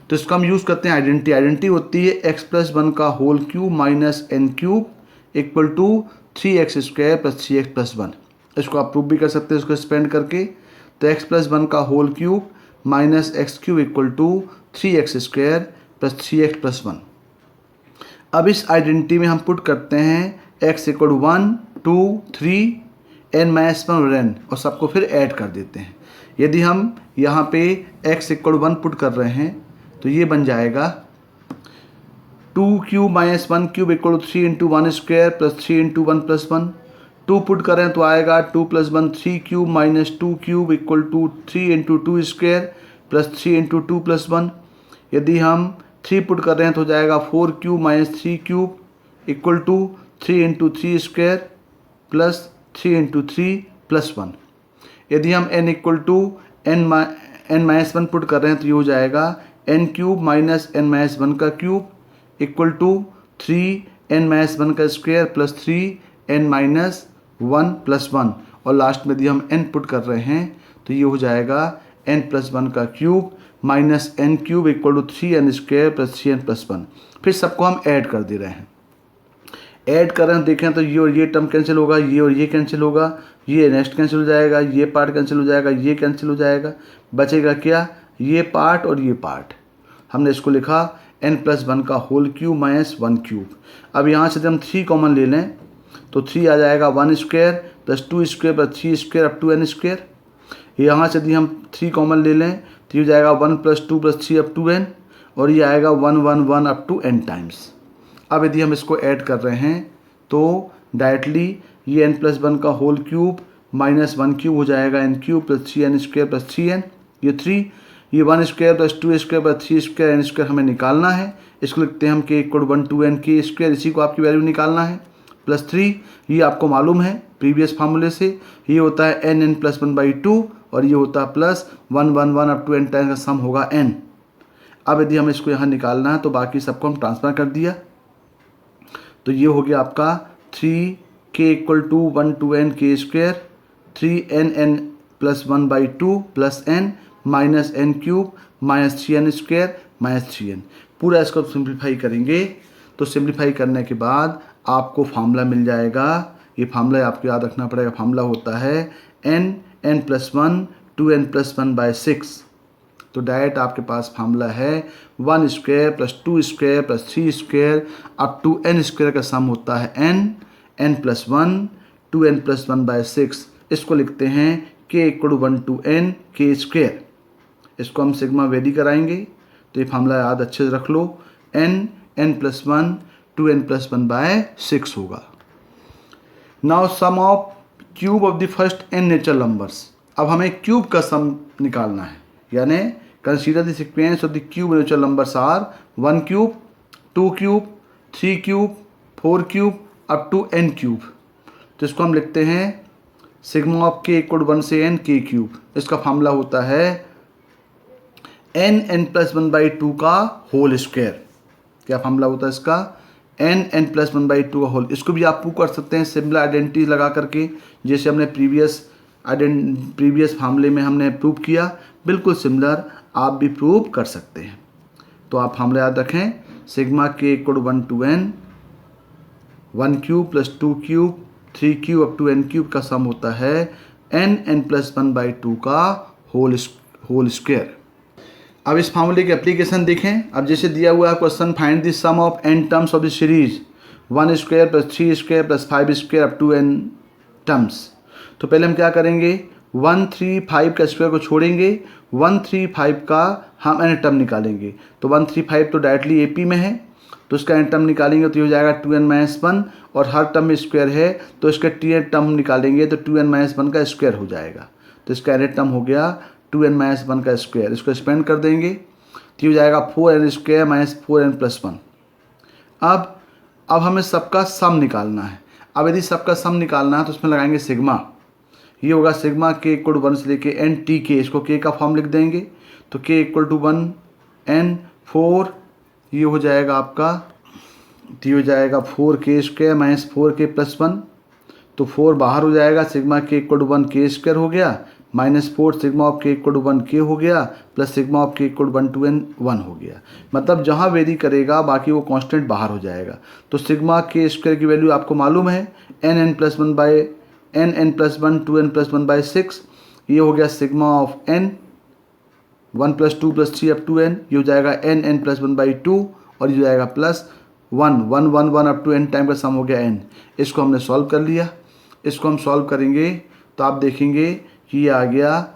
तो इसका हम यूज़ करते हैं आइडेंटिटी। आइडेंटिटी होती है x+1 का whole cube minus n³ equal to 3x² + 3x + 1। इसको आप प्रूव भी कर सकते हैं इसको एक्सपेंड करके। तो x+1 का whole cube minus x³ equal to 3x² + 3x + 1। अब इस आइडेंटिटी में हम पुट करते हैं x इक्वल टू 1 2 3 n-1 और n, और सबको फिर ऐड कर देते हैं। यदि हम यहाँ पे x इक्वल टू 1 पुट कर रहे हैं तो ये बन जाएगा 2³ - 1³ इक्वल टू 3 × 1² + 3 × 1 + 1। 2 पुट करें तो आएगा 2 + 1 3³ - 2³ इक्वल टू 3 × 2² + 3 × 2 + 1। यदि हम 3 पुट कर रहे हैं तो हो जाएगा 4³ - 3³ इक्वल टू 3 × 3² + 3 × 3 + 1। यदि हम n equal to n-1 put कर रहे हैं तो ये हो जाएगा n³ - n-1 का क्यूब इक्वल टू 3n-1 का स्क्वायर + 3n-1 + 1। और लास्ट में यदि हम n पुट कर रहे हैं तो ये हो जाएगा n+1 का cube minus n³ equal to 3n² + 3n + 1। फिर सबको हम ऐड कर दे रहे हैं। ऐड कर रहे हैं, देखें तो ये और ये टर्म कैंसिल होगा, ये और ये कैंसिल होगा, ये नेक्स्ट कैंसिल हो जाएगा, ये पार्ट कैंसिल हो जाएगा, ये कैंसिल हो जाएगा, बचेगा क्या, ये पार्ट और ये पार्ट। हमने इसको लिखा n+1 का होल क्यूब माइनस 1³। अब यहाँ से जब हम 3 कॉमन ले लें तो 3 आ जाएगा 1² + 2² + 3² अप टू n²। यहाँ से यदि हम 3 कॉमन ले लें तो ये हो जाएगा 1 + 2 + 3 अप टू n, और ये आएगा 1 1 1 अप टू n टाइम्स। अब यदि हम इसको ऐड कर रहे हैं तो डायरेक्टली ये n+1 का होल क्यूब माइनस 1³ हो जाएगा n³ + 3n² + 3n, ये 3, ये 1² + 2² + 3² n² हमें निकालना है। इसको लिखते हैं हम k equal to 1 to n k², इसी को आपकी वैल्यू निकालना है। +3, ये आपको मालूम है प्रीवियस फार्मूले से, ये होता है n+1/2 और ये होता है +1 1 1 अप टू n टाइम का सम होगा n। अब यदि हम इसको यहाँ निकालना है तो बाकी सबको हम ट्रांसफर कर दिया तो ये हो गया आपका 3k equal to 1 to n k², 3n+1/2 + n minus n³ minus 3n² minus 3n। पूरा इसको सिंप्लीफाई करेंगे तो सिंप्लीफाई करने के बाद आपको फार्मूला मिल जाएगा। ये फार्मूला आपको याद रखना पड़ेगा। फार्मूला होता है n+1 2n+1/6। तो डायरेक्ट आपके पास फार्मूला है 1² + 2² + 3² अप टू n² का सम होता है n+1 2n+1/6। इसको लिखते हैं k equal to 1 to n k²। इसको हम सिग्मा वेरी कराएंगे तो ये फार्मूला याद अच्छे से रख लो, n+1 2n+1/6 होगा। Now sum of cube of the first n natural numbers. अब हमें क्यूब का सम निकालना है, यानी consider the sequence of the cube natural numbers are 1³ 2³ 3³ 4³ up to n³। तो इसको हम लिखते हैं sigma of k equal to 1 से n k³। इसका फार्मूला होता है n+1/2 का होल स्क्वायर। क्या फार्मूला होता है इसका, n+1/2 का होल। इसको भी आप प्रूव कर सकते हैं सिमिलर आइडेंटिटी लगा करके, जैसे हमने प्रीवियस फार्मूले में हमने प्रूव किया, बिल्कुल सिमिलर आप भी प्रूव कर सकते हैं। तो आप फार्मूला याद रखें, sigma k equal to 1 to n 1³ + 2³ 3 cube up to n cube का सम होता है n+1/2 का होल स्क्वायर। अब इस फार्मूले की एप्लीकेशन देखें। अब जैसे दिया हुआ है question, find the sum of n terms of the series 1 square plus 3 square plus 5 square up to n terms. तो पहले हम क्या करेंगे, 135 का स्क्वायर को छोड़ेंगे, 135 का हम n टर्म निकालेंगे। तो 135 तो डायरेक्टली AP में है, तो इसका n टर्म निकालेंगे तो ये हो जाएगा 2n-1, और हर टर्म में स्क्वायर है तो इसका tn टर्म निकालेंगे तो 2n-1 का स्क्वायर हो जाएगा। तो इसका n टर्म हो गया 2n-1 का स्क्वायर। इसको एक्सपेंड कर देंगे तो ये हो जाएगा 4n स्क्वायर माइनस 4n+1। अब हमें सबका सम निकालना है। अब यदि सबका सम निकालना है तो उसमें लगाएंगे सिग्मा। ये होगा सिग्मा k = 1 से लेके n tk, इसको k का फॉर्म लिख देंगे तो k = 1 n 4, ये हो जाएगा आपका, तो ये हो जाएगा 4k² माइनस 4k+1, तो 4 बाहर हो जाएगा, सिग्मा k = 1 k² हो गया, minus 4 sigma of k = 1 k हो गया, plus sigma of k = 1 2n 1 हो गया। मतलब जहाँ वेरी करेगा बाकी वो कांस्टेंट बाहर हो जाएगा। तो सिग्मा k² की वैल्यू आपको मालूम है n+1 2n+1/6, ये हो गया sigma of n 1 + 2 + 3 up to n, ये हो जाएगा n+1/2, और ये हो जाएगा +1 1 1 1 अप टू n टाइम का सम हो गया n। इसको हमने सॉल्व कर लिया। इसको हम सॉल्व करेंगे तो आप देखेंगे कि ये आ गया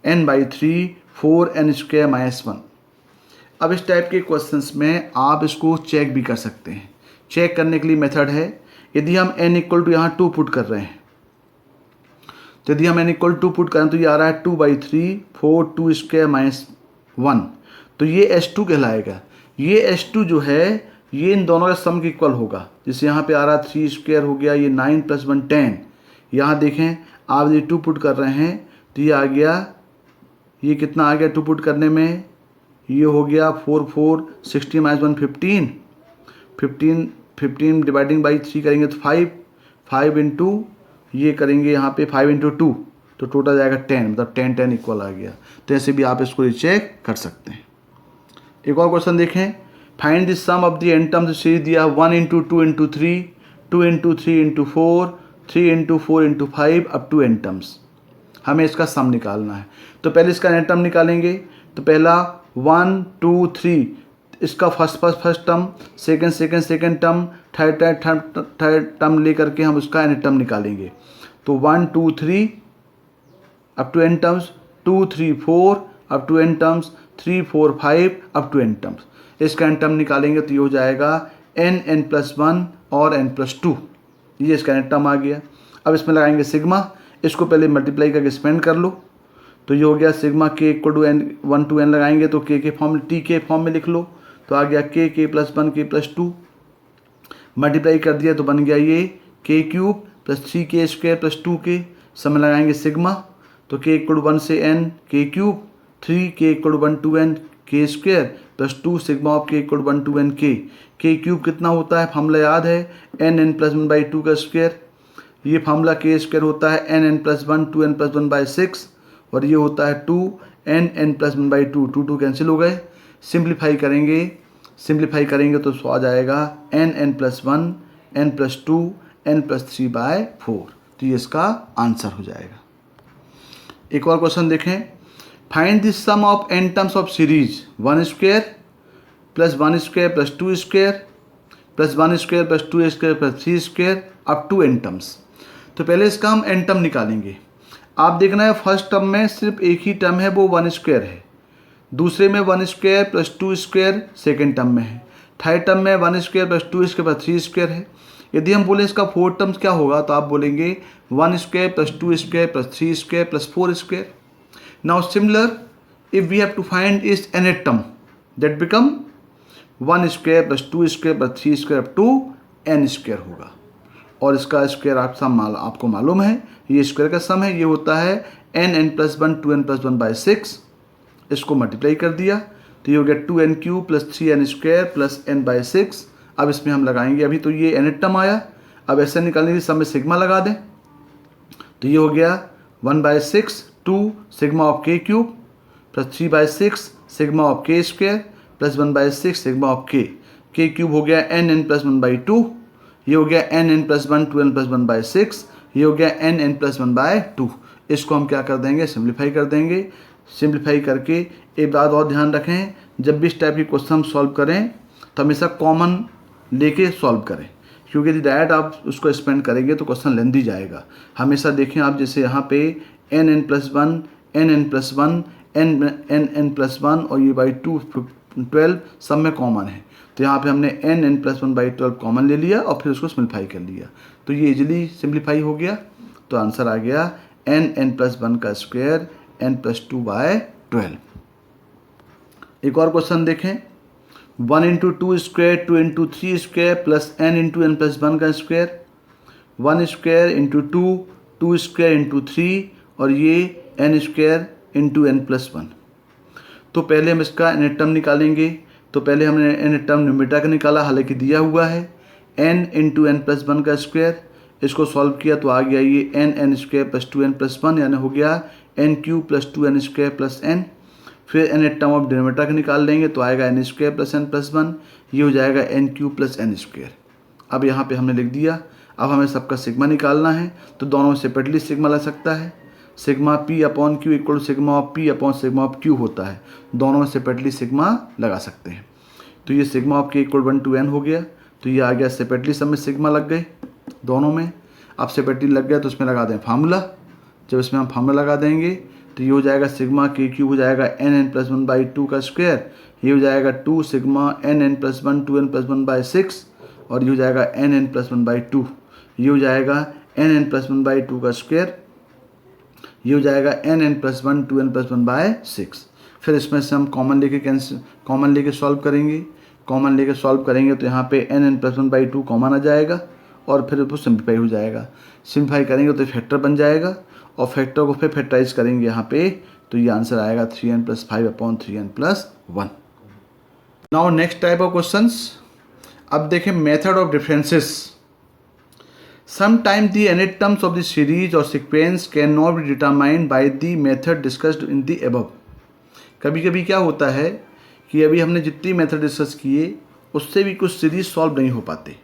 n/3 4n² - 1। अब इस टाइप के क्वेश्चंस में आप इसको चेक भी कर सकते हैं। चेक करने के लिए मेथड है, यदि हम n = यहाँ 2 पुट कर रहे हैं, तो यदि हम n = 2 पुट करें तो ये आ रहा है 2/3 4 2² - 1, तो ये S2 कहलाएगा। ये S2 जो है ये इन दोनों का सम के इक्वल होगा। जैसे यहाँ पे आ रहा 3² हो गया, ये 9 + 1 10। यहाँ देखें आप ये 2 पुट कर रहे हैं तो ये आ गया, ये कितना आ गया 2 पुट करने में, ये हो गया 4 4 60 - 1 15 15 15 डिवाइडिंग बाई 3 करेंगे तो 5 5 इंटू ये करेंगे यहाँ पे 5 × 2, तो टोटल जाएगा 10, मतलब 10 10 इक्वल आ गया। तो ऐसे भी आप इसको चेक कर सकते हैं। एक और क्वेश्चन देखें, find the sum of the n terms series दिया 1 × 2 × 3 2 × 3 × 4 3 × 4 × 5 अप टू n टर्म्स। हमें इसका सम निकालना है। तो पहले इसका n टर्म निकालेंगे। तो पहला 1 2 3, इसका first term, second term, third term लेकर के हम उसका n टर्म निकालेंगे। तो 1 2 3 up to n terms, 2 3 4 up to n terms, 3 4 5 up to n terms. इसका n टर्म निकालेंगे तो ये हो जाएगा n+1 और n+2, ये इसका n टर्म आ गया। अब इसमें लगाएंगे सिग्मा, इसको पहले मल्टीप्लाई करके एक्सपेंड कर लो, तो ये हो गया sigma k = n 1 to n लगाएंगे तो k के फॉर्म t के फॉर्म में लिख लो, तो आ गया k+1 k+2, मल्टीप्लाई कर दिया तो बन गया ये k³ + 3k² + 2k। समय लगाएंगे सिग्मा, तो k = 1 से n k³ 3 k = 1 to n k² + 2 sigma of k = 1 to n k³ कितना होता है, फार्मूला याद है n+1/2 का स्क्वायर। ये फार्मूला k² होता है n+1 2n+1/6, और ये होता है 2n+1/2 2 2 कैंसिल हो गए। सिंप्लीफाई करेंगे तो आ जाएगा n+1 n+2 n+3/4, तो ये इसका आंसर हो जाएगा। एक और क्वेश्चन देखें, find the sum of n terms of series 1² + 1² + 2² + 1² + 2² + 3² up to n terms. तो पहले इसका हम n टर्म निकालेंगे। आप देखना है फर्स्ट टर्म में सिर्फ एक ही टर्म है, वो 1² है। दूसरे में 1² + 2² सेकेंड टर्म में है। थर्ड टर्म में 1² + 2² + 3² है। यदि हम बोले इसका फोर्थ टर्म्स क्या होगा, तो आप बोलेंगे 1² + 2² + 3² + 4²। Now similar if we have to find इस nth term, that become 1² + 2² + 3² up to n² होगा। और इसका स्क्वायर आपको मालूम है, ये स्क्वायर का सम है, ये होता है n+1 2n+1/6। इसको मल्टीप्लाई कर दिया तो ये हो गया 2n³ + 3n² + n/6। अब इसमें हम लगाएंगे, अभी तो ये n टर्म आया, अब ऐसे निकालने के लिए सब में सिग्मा लगा दें, तो ये हो गया 1/6 2 sigma of k³ + 3/6 sigma of k² + 1/6 sigma of k³ हो गया n+1/2। ये हो गया n+1 2n+1/6, ये हो गया n+1/2। इसको हम क्या कर देंगे, सिंप्लीफाई कर देंगे। सिंप्लीफाई करके एक बात और ध्यान रखें, जब भी इस टाइप की क्वेश्चन हम सॉल्व करें तो हमेशा कॉमन लेके सॉल्व करें, क्योंकि यदि डायरेक्ट आप उसको स्पेंड करेंगे तो क्वेश्चन लेंदी जाएगा। हमेशा देखें आप, जैसे यहाँ पे n+1 n+1 n+1 और ये बाई 2 12 सब में कॉमन है, तो यहाँ पे हमने n+1/12 कॉमन ले लिया और फिर उसको सिंप्लीफाई कर लिया, तो ये इजीली सिंप्लीफाई हो गया। तो आंसर आ गया n+1 का स्क्वायर n+2/12। एक और क्वेश्चन देखें, 1 × 2 square 2 × 3 square plus n × n+1 का स्क्वायर, 1 स्क्वायर × 2 2 स्क्वायर × 3 और ये n स्क्वायर × n+1। तो पहले हम इसका n टर्म निकालेंगे। तो पहले हमने n टर्म न्यूमरेटर का निकाला, हालांकि दिया हुआ है n × n+1 का स्क्वायर। इसको सॉल्व किया तो आ गया ये n स्क्वायर + 2n+1, यानी हो गया n³ + 2n स्क्वायर + n। फिर n टर्म ऑफ डिनोमिनेटर का निकाल लेंगे तो आएगा n स्क्वायर + n+1, ये हो जाएगा n³ + n स्क्वायर। अब यहाँ पे हमने लिख दिया। अब हमें सबका सिग्मा निकालना है, तो दोनों सेपरेटली सिग्मा लग सकता है। Sigma p/q equal sigma of p/σ होता है, दोनों में सेपरेटली सिग्मा लगा सकते हैं। तो ये sigma of k equal 1 to n हो गया, तो ये आ गया सेपरेटली सब में सिग्मा लग गए दोनों में। अब सेपरेटली लग गया तो इसमें लगा दें फार्मूला। जब इसमें हम फार्मूला लगा देंगे तो ये हो जाएगा सिग्मा k³ हो जाएगा n+1/2 का स्क्वायर, ये हो जाएगा 2 सिग्मा n+1 2n+1/6 और ये हो जाएगा n+1/2, ये हो जाएगा n+1/2 का स्क्वायर, ये हो जाएगा n+1 2n+1/6। फिर इसमें से हम कॉमन लेके सॉल्व करेंगे। कॉमन लेके सॉल्व करेंगे तो यहाँ पे n+1/2 कॉमन आ जाएगा और फिर वो सिंप्लीफाई हो जाएगा। सिंप्लीफाई करेंगे तो फैक्टर बन जाएगा और फैक्टर को फिर फैक्टराइज करेंगे यहाँ पे, तो ये आंसर आएगा 3n + 5/3n+1। Now next type of questions. अब देखें method of differences. Sometimes the nth terms of the series or sequence cannot be determined by the method discussed in the above। कभी कभी क्या होता है कि अभी हमने जितनी मेथड डिस्कस किए उससे भी कुछ सीरीज सॉल्व नहीं हो पाते।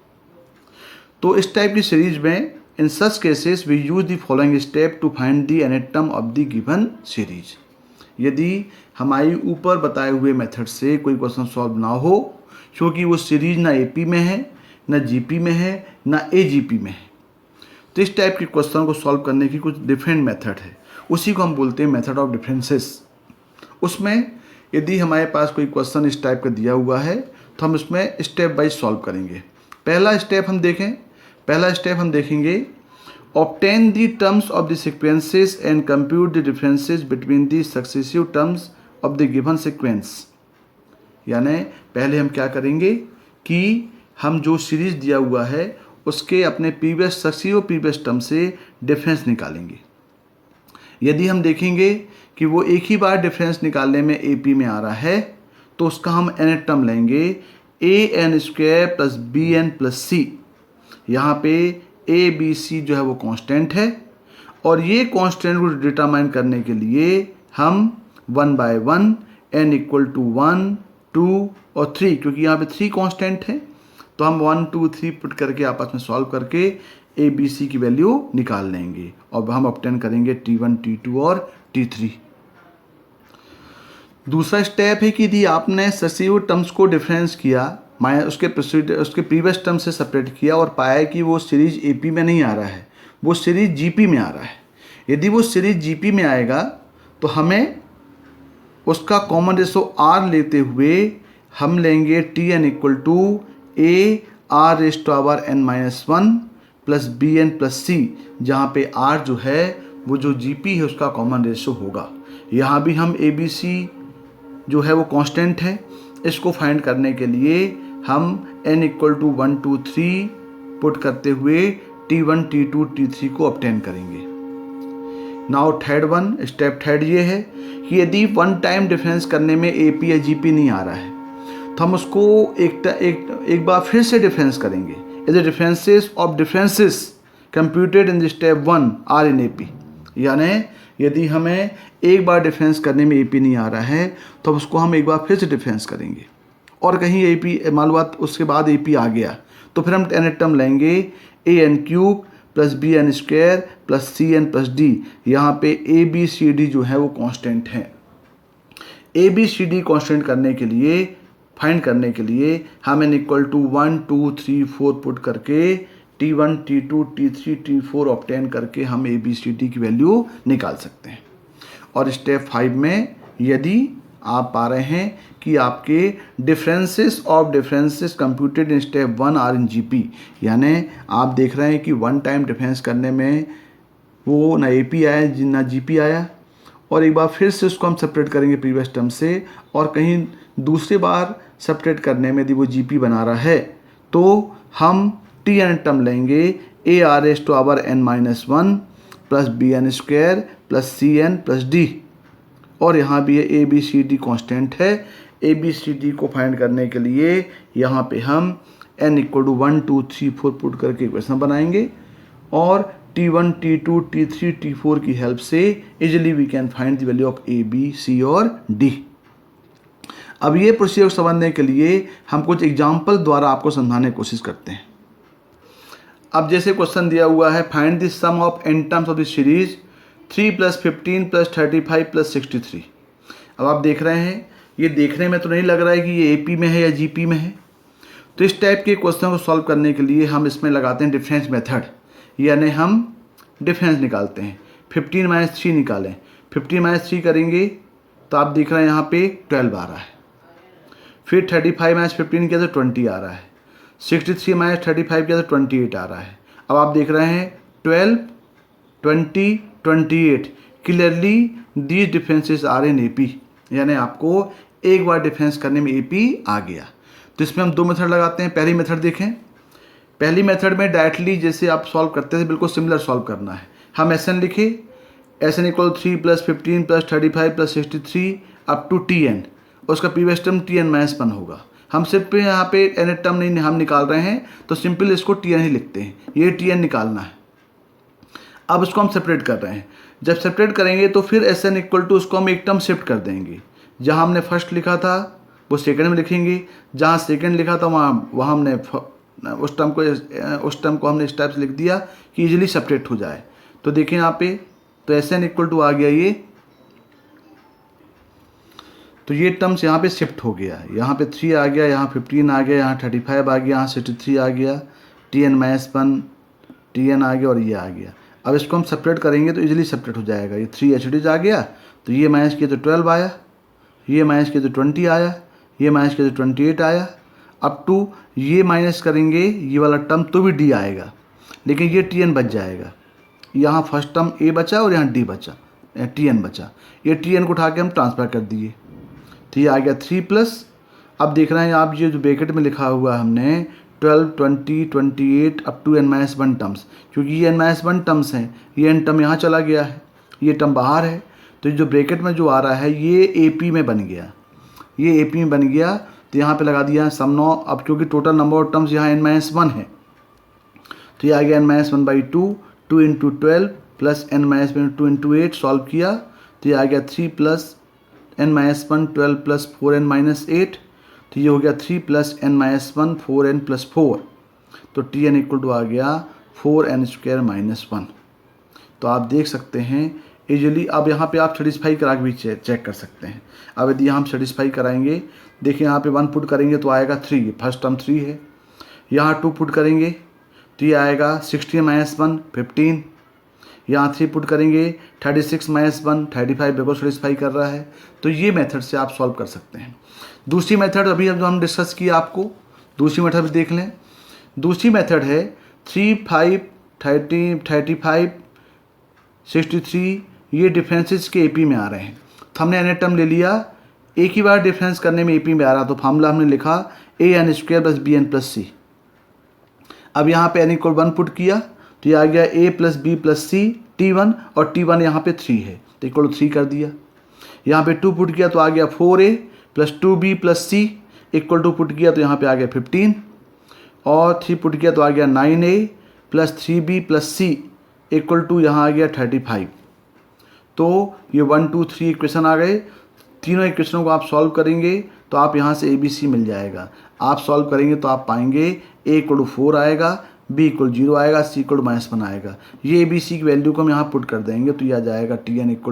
तो इस टाइप की सीरीज में in such cases we use the following step to find the nth term of the given series. यदि हमारी ऊपर बताए हुए मेथड से कोई क्वेश्चन सॉल्व ना हो, क्योंकि वो सीरीज ना AP में है, ना GP में है, ना AGP में है, तो इस टाइप के क्वेश्चन को सॉल्व करने की कुछ डिफरेंट मेथड है, उसी को हम बोलते हैं मेथड ऑफ डिफरेंसेस। उसमें यदि हमारे पास कोई क्वेश्चन इस टाइप का दिया हुआ है तो हम इसमें स्टेप वाइज सॉल्व करेंगे। पहला स्टेप हम देखेंगे obtain the terms of the sequences and compute the differences between the successive terms of the given sequence. यानी पहले हम क्या करेंगे कि हम जो सीरीज दिया हुआ है उसके अपने प्रीवियस टर्म से डिफरेंस निकालेंगे। यदि हम देखेंगे कि वो एक ही बार डिफरेंस निकालने में AP में आ रहा है तो उसका हम nth टर्म लेंगे an² + bn + c। यहाँ पे ABC जो है वो कांस्टेंट है और ये कांस्टेंट को डिटरमाइन करने के लिए हम 1/1 n = 1 2 और 3, क्योंकि यहाँ पे 3 कांस्टेंट है तो हम 1 2 3 पुट करके आपस में सॉल्व करके ABC की वैल्यू निकाल लेंगे और हम ऑब्टेन करेंगे T1 T2 और T3। दूसरा स्टेप है कि यदि आपने सक्सेसिव टर्म्स को डिफरेंस किया, उसके प्रीवियस टर्म से सेपरेट किया और पाया कि वो सीरीज AP में नहीं आ रहा है, वो सीरीज GP में आ रहा है। यदि वो सीरीज GP में आएगा तो हमें उसका कॉमन रेशो R लेते हुए हम लेंगे Tn = AR⁻n-1 + bn + c, जहाँ पे R जो है वो जो GP है उसका कॉमन रेशो होगा। यहाँ भी हम ABC जो है वो कांस्टेंट है, इसको फाइंड करने के लिए हम n = 1 2 3 पुट करते हुए T1 T2 T3 को ऑब्टेन करेंगे। नाउ स्टेप थर्ड ये है कि यदि वन टाइम डिफरेंस करने में AP या GP नहीं आ रहा है तो हम उसको एक बार फिर से डिफरेंस करेंगे। Is differences of differences computed in the step 1 are in AP। यानी यदि हमें एक बार डिफरेंस करने में AP नहीं आ रहा है तो उसको हम एक बार फिर से डिफरेंस करेंगे और कहीं AP मालूमात उसके बाद AP आ गया तो फिर हम nth टर्म लेंगे an³ plus bn² plus cn plus d। यहाँ पे ABCD जो है वो कांस्टेंट है। ABCD कांस्टेंट करने के लिए, फाइंड करने के लिए हम n इक्वल टू 1 2 3 4 पुट करके T1 T2 T3 T4 obtain करके हम ABCD की वैल्यू निकाल सकते हैं। और स्टेप 5 में यदि आप पा रहे हैं कि आपके differences of differences computed in step 1 are in GP, यानी आप देख रहे हैं कि वन टाइम डिफरेंस करने में वो ना AP आया ना GP आया, और एक बार फिर से उसको हम सेपरेट करेंगे प्रीवियस टर्म से, और कहीं दूसरी बार सेपरेट करने में यदि वो GP बना रहा है तो हम Tn टर्म लेंगे AR⁻n-1 plus bn² plus cn plus d, और यहाँ भी ये ABCD कांस्टेंट है। ABCD को फाइंड करने के लिए यहाँ पे हम n इक्वल टू 1 2 3 4 पुट करके इक्वेशन बनाएंगे, और T1 T2 T3 T4 की हेल्प से easily we can find the value of A B C और D। अब ये प्रोसीजर समझने के लिए हम कुछ एग्जाम्पल द्वारा आपको समझाने की कोशिश करते हैं। अब जैसे क्वेश्चन दिया हुआ है, find the sum of n terms of the series 3 + 15 + 35 + 63। अब आप देख रहे हैं, ये देखने में तो नहीं लग रहा है कि ये AP में है या GP में है। तो इस टाइप के क्वेश्चन को सॉल्व करने के लिए हम इसमें लगाते हैं डिफरेंस मेथड, यानी हम डिफरेंस निकालते हैं। 15 - 3 निकालें, 15 - 3 करेंगे तो आप देख रहे हैं यहाँ पे 12 आ रहा है। फिर 35 - 15 किया तो 20 आ रहा है। 63 - 35 किया तो 28 आ रहा है। अब आप देख रहे हैं 12 20 28, clearly these differences are in AP, यानी आपको एक बार डिफरेंस करने में AP आ गया। तो इसमें हम दो मेथड लगाते हैं। पहली मेथड देखें, पहली मेथड में डायरेक्टली जैसे आप सॉल्व करते थे बिल्कुल सिमिलर सॉल्व करना है। हम SN लिखे, SN equal 3 + 15 + 35 + 63 up to TN, उसका प्रीवियस टर्म Tn-1 होगा। हम सिर्फ यहाँ पे nth टर्म नहीं हम निकाल रहे हैं, तो सिंपल इसको Tn ही लिखते हैं, ये Tn निकालना है। अब उसको हम सेपरेट कर रहे हैं। जब सेपरेट करेंगे तो फिर SN इक्वल टू उसको हम एक टर्म शिफ्ट कर देंगे। जहाँ हमने फर्स्ट लिखा था वो सेकंड में लिखेंगे, जहाँ सेकंड लिखा था वहाँ हमने उस टर्म को हमने इस टाइप से लिख दिया कि इजीली सेपरेट हो जाए। तो देखें यहाँ पे, तो SN इक्वल टू आ गया ये, तो ये टर्म्स यहाँ पे शिफ्ट हो गया। यहाँ पे 3 आ गया, यहाँ 15 आ गया, यहाँ 35 आ गया, यहाँ 63 आ गया, Tn-1 Tn आ गया और ये आ गया। अब इसको हम सेपरेट करेंगे तो इजीली सेपरेट हो जाएगा। ये 3 HDs आ गया, तो ये माइनस किया तो 12 आया, ये माइनस किया तो 20 आया, ये माइनस किया तो 28 आया। अप टू ये माइनस करेंगे ये वाला टर्म तो भी D आएगा, लेकिन ये Tn बच जाएगा। यहाँ फर्स्ट टर्म A बचा और यहाँ D बचा, Tn बचा। ये Tn को उठा के हम ट्रांसफर कर दिए, तो ये आ गया 3 प्लस। अब देख रहे हैं आप ये जो ब्रैकेट में लिखा हुआ है हमने 12 20 28 अप टू n-1 टर्म्स, क्योंकि ये n-1 टर्म्स हैं, ये n टर्म यहाँ चला गया है, ये टर्म बाहर है, तो जो ब्रैकेट में जो आ रहा है ये AP में बन गया, ये AP में बन गया। तो यहाँ पे लगा दिया सम नौ। अब क्योंकि टोटल नंबर ऑफ टर्म्स यहाँ n-1 है, तो ये आ गया n-1/2 2 × 12 प्लस n-2 × 8 सॉल्व किया, तो ये आ गया 3 प्लस n-1 12 प्लस 4n-8, तो ये हो गया 3 प्लस n-1 4n प्लस 4, तो Tn इक्वल टू आ गया 4n² - 1। तो आप देख सकते हैं इजीली। अब यहाँ पे आप सेटिस्फाई करा के भी चेक कर सकते हैं। अब यदि हम सेटिस्फाई कराएंगे, देखिए यहाँ पे 1 पुट करेंगे तो आएगा 3, फर्स्ट टर्म 3 है। यहाँ 2 पुट करेंगे तो ये आएगा 16 - 1 15, यहाँ 3 पुट करेंगे 36 - 1 35, बिल्कुल सेटिस्फाई कर रहा है। तो ये मेथड से आप सॉल्व कर सकते हैं। दूसरी मेथड अभी जो हम डिस्कस किया, आपको दूसरी मेथड भी देख लें। दूसरी मेथड है 3 5 30 35 63, ये डिफरेंसेस के AP में आ रहे हैं। तो हमने nth टर्म ले लिया, एक ही बार डिफरेंस करने में AP में आ रहा, तो फार्मूला हमने लिखा an² + bn + c। अब यहाँ पे n इक्वल 1 पुट किया तो ये आ गया a + b + c T1, और T1 यहाँ पे 3 है, तो इक्वल 3 कर दिया। यहाँ पे 2 पुट किया तो आ गया 4a + 2b + c equal to put किया तो यहाँ पे आ गया 15, और 3 पुट किया तो आ गया 9a + 3b + c equal to यहाँ आ गया 35। तो ये 1 2 3 इक्वेशन आ गए। तीनों इक्वेशनों को आप सॉल्व करेंगे तो आप यहाँ से ABC मिल जाएगा। आप सॉल्व करेंगे तो आप पाएंगे A = 4 आएगा, B = 0 आएगा, C = -1 आएगा। ये ABC की वैल्यू को हम यहाँ पुट कर देंगे तो ये आ जाएगा Tn =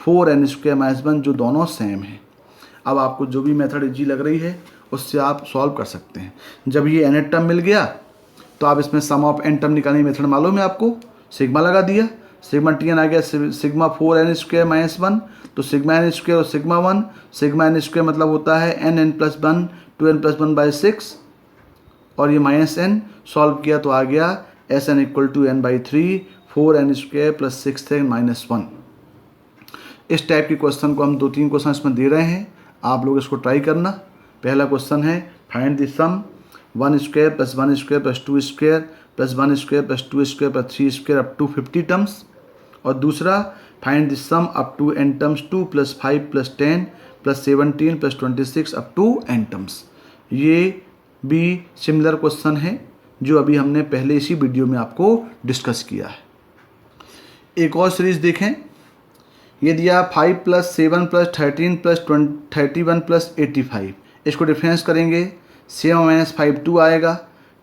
4n² - 1, जो दोनों सेम है। अब आपको जो भी मेथड इजी लग रही है उससे आप सॉल्व कर सकते हैं। जब ये nth टर्म मिल गया तो आप इसमें सम ऑफ n टर्म निकालने की मेथड मालूम है आपको, सिग्मा लगा दिया, सिग्मा Tn आ गया सिग्मा 4n² - 1, तो सिग्मा n² और सिग्मा 1, सिग्मा n² मतलब होता है n+1 2n+1/6 और ये -n, सॉल्व किया तो आ गया Sn = n/3 4n² + 6n - 1। इस टाइप के क्वेश्चन को हम 2-3 क्वेश्चन इसमें दे रहे हैं, आप लोग इसको ट्राई करना। पहला क्वेश्चन है find the some 1² + 1² + 2² + 1² + 2² + 3² up to 50 terms, और दूसरा find the sum up to n terms 2 + 5 + 10 + 17 + 26 up to n terms. ये भी सिमिलर क्वेश्चन है जो अभी हमने पहले इसी वीडियो में आपको डिस्कस किया है। एक और सीरीज देखें, ये दिया 5 + 7 + 13 + 31 + 85। इसको डिफरेंस करेंगे, 7 - 5 2 आएगा,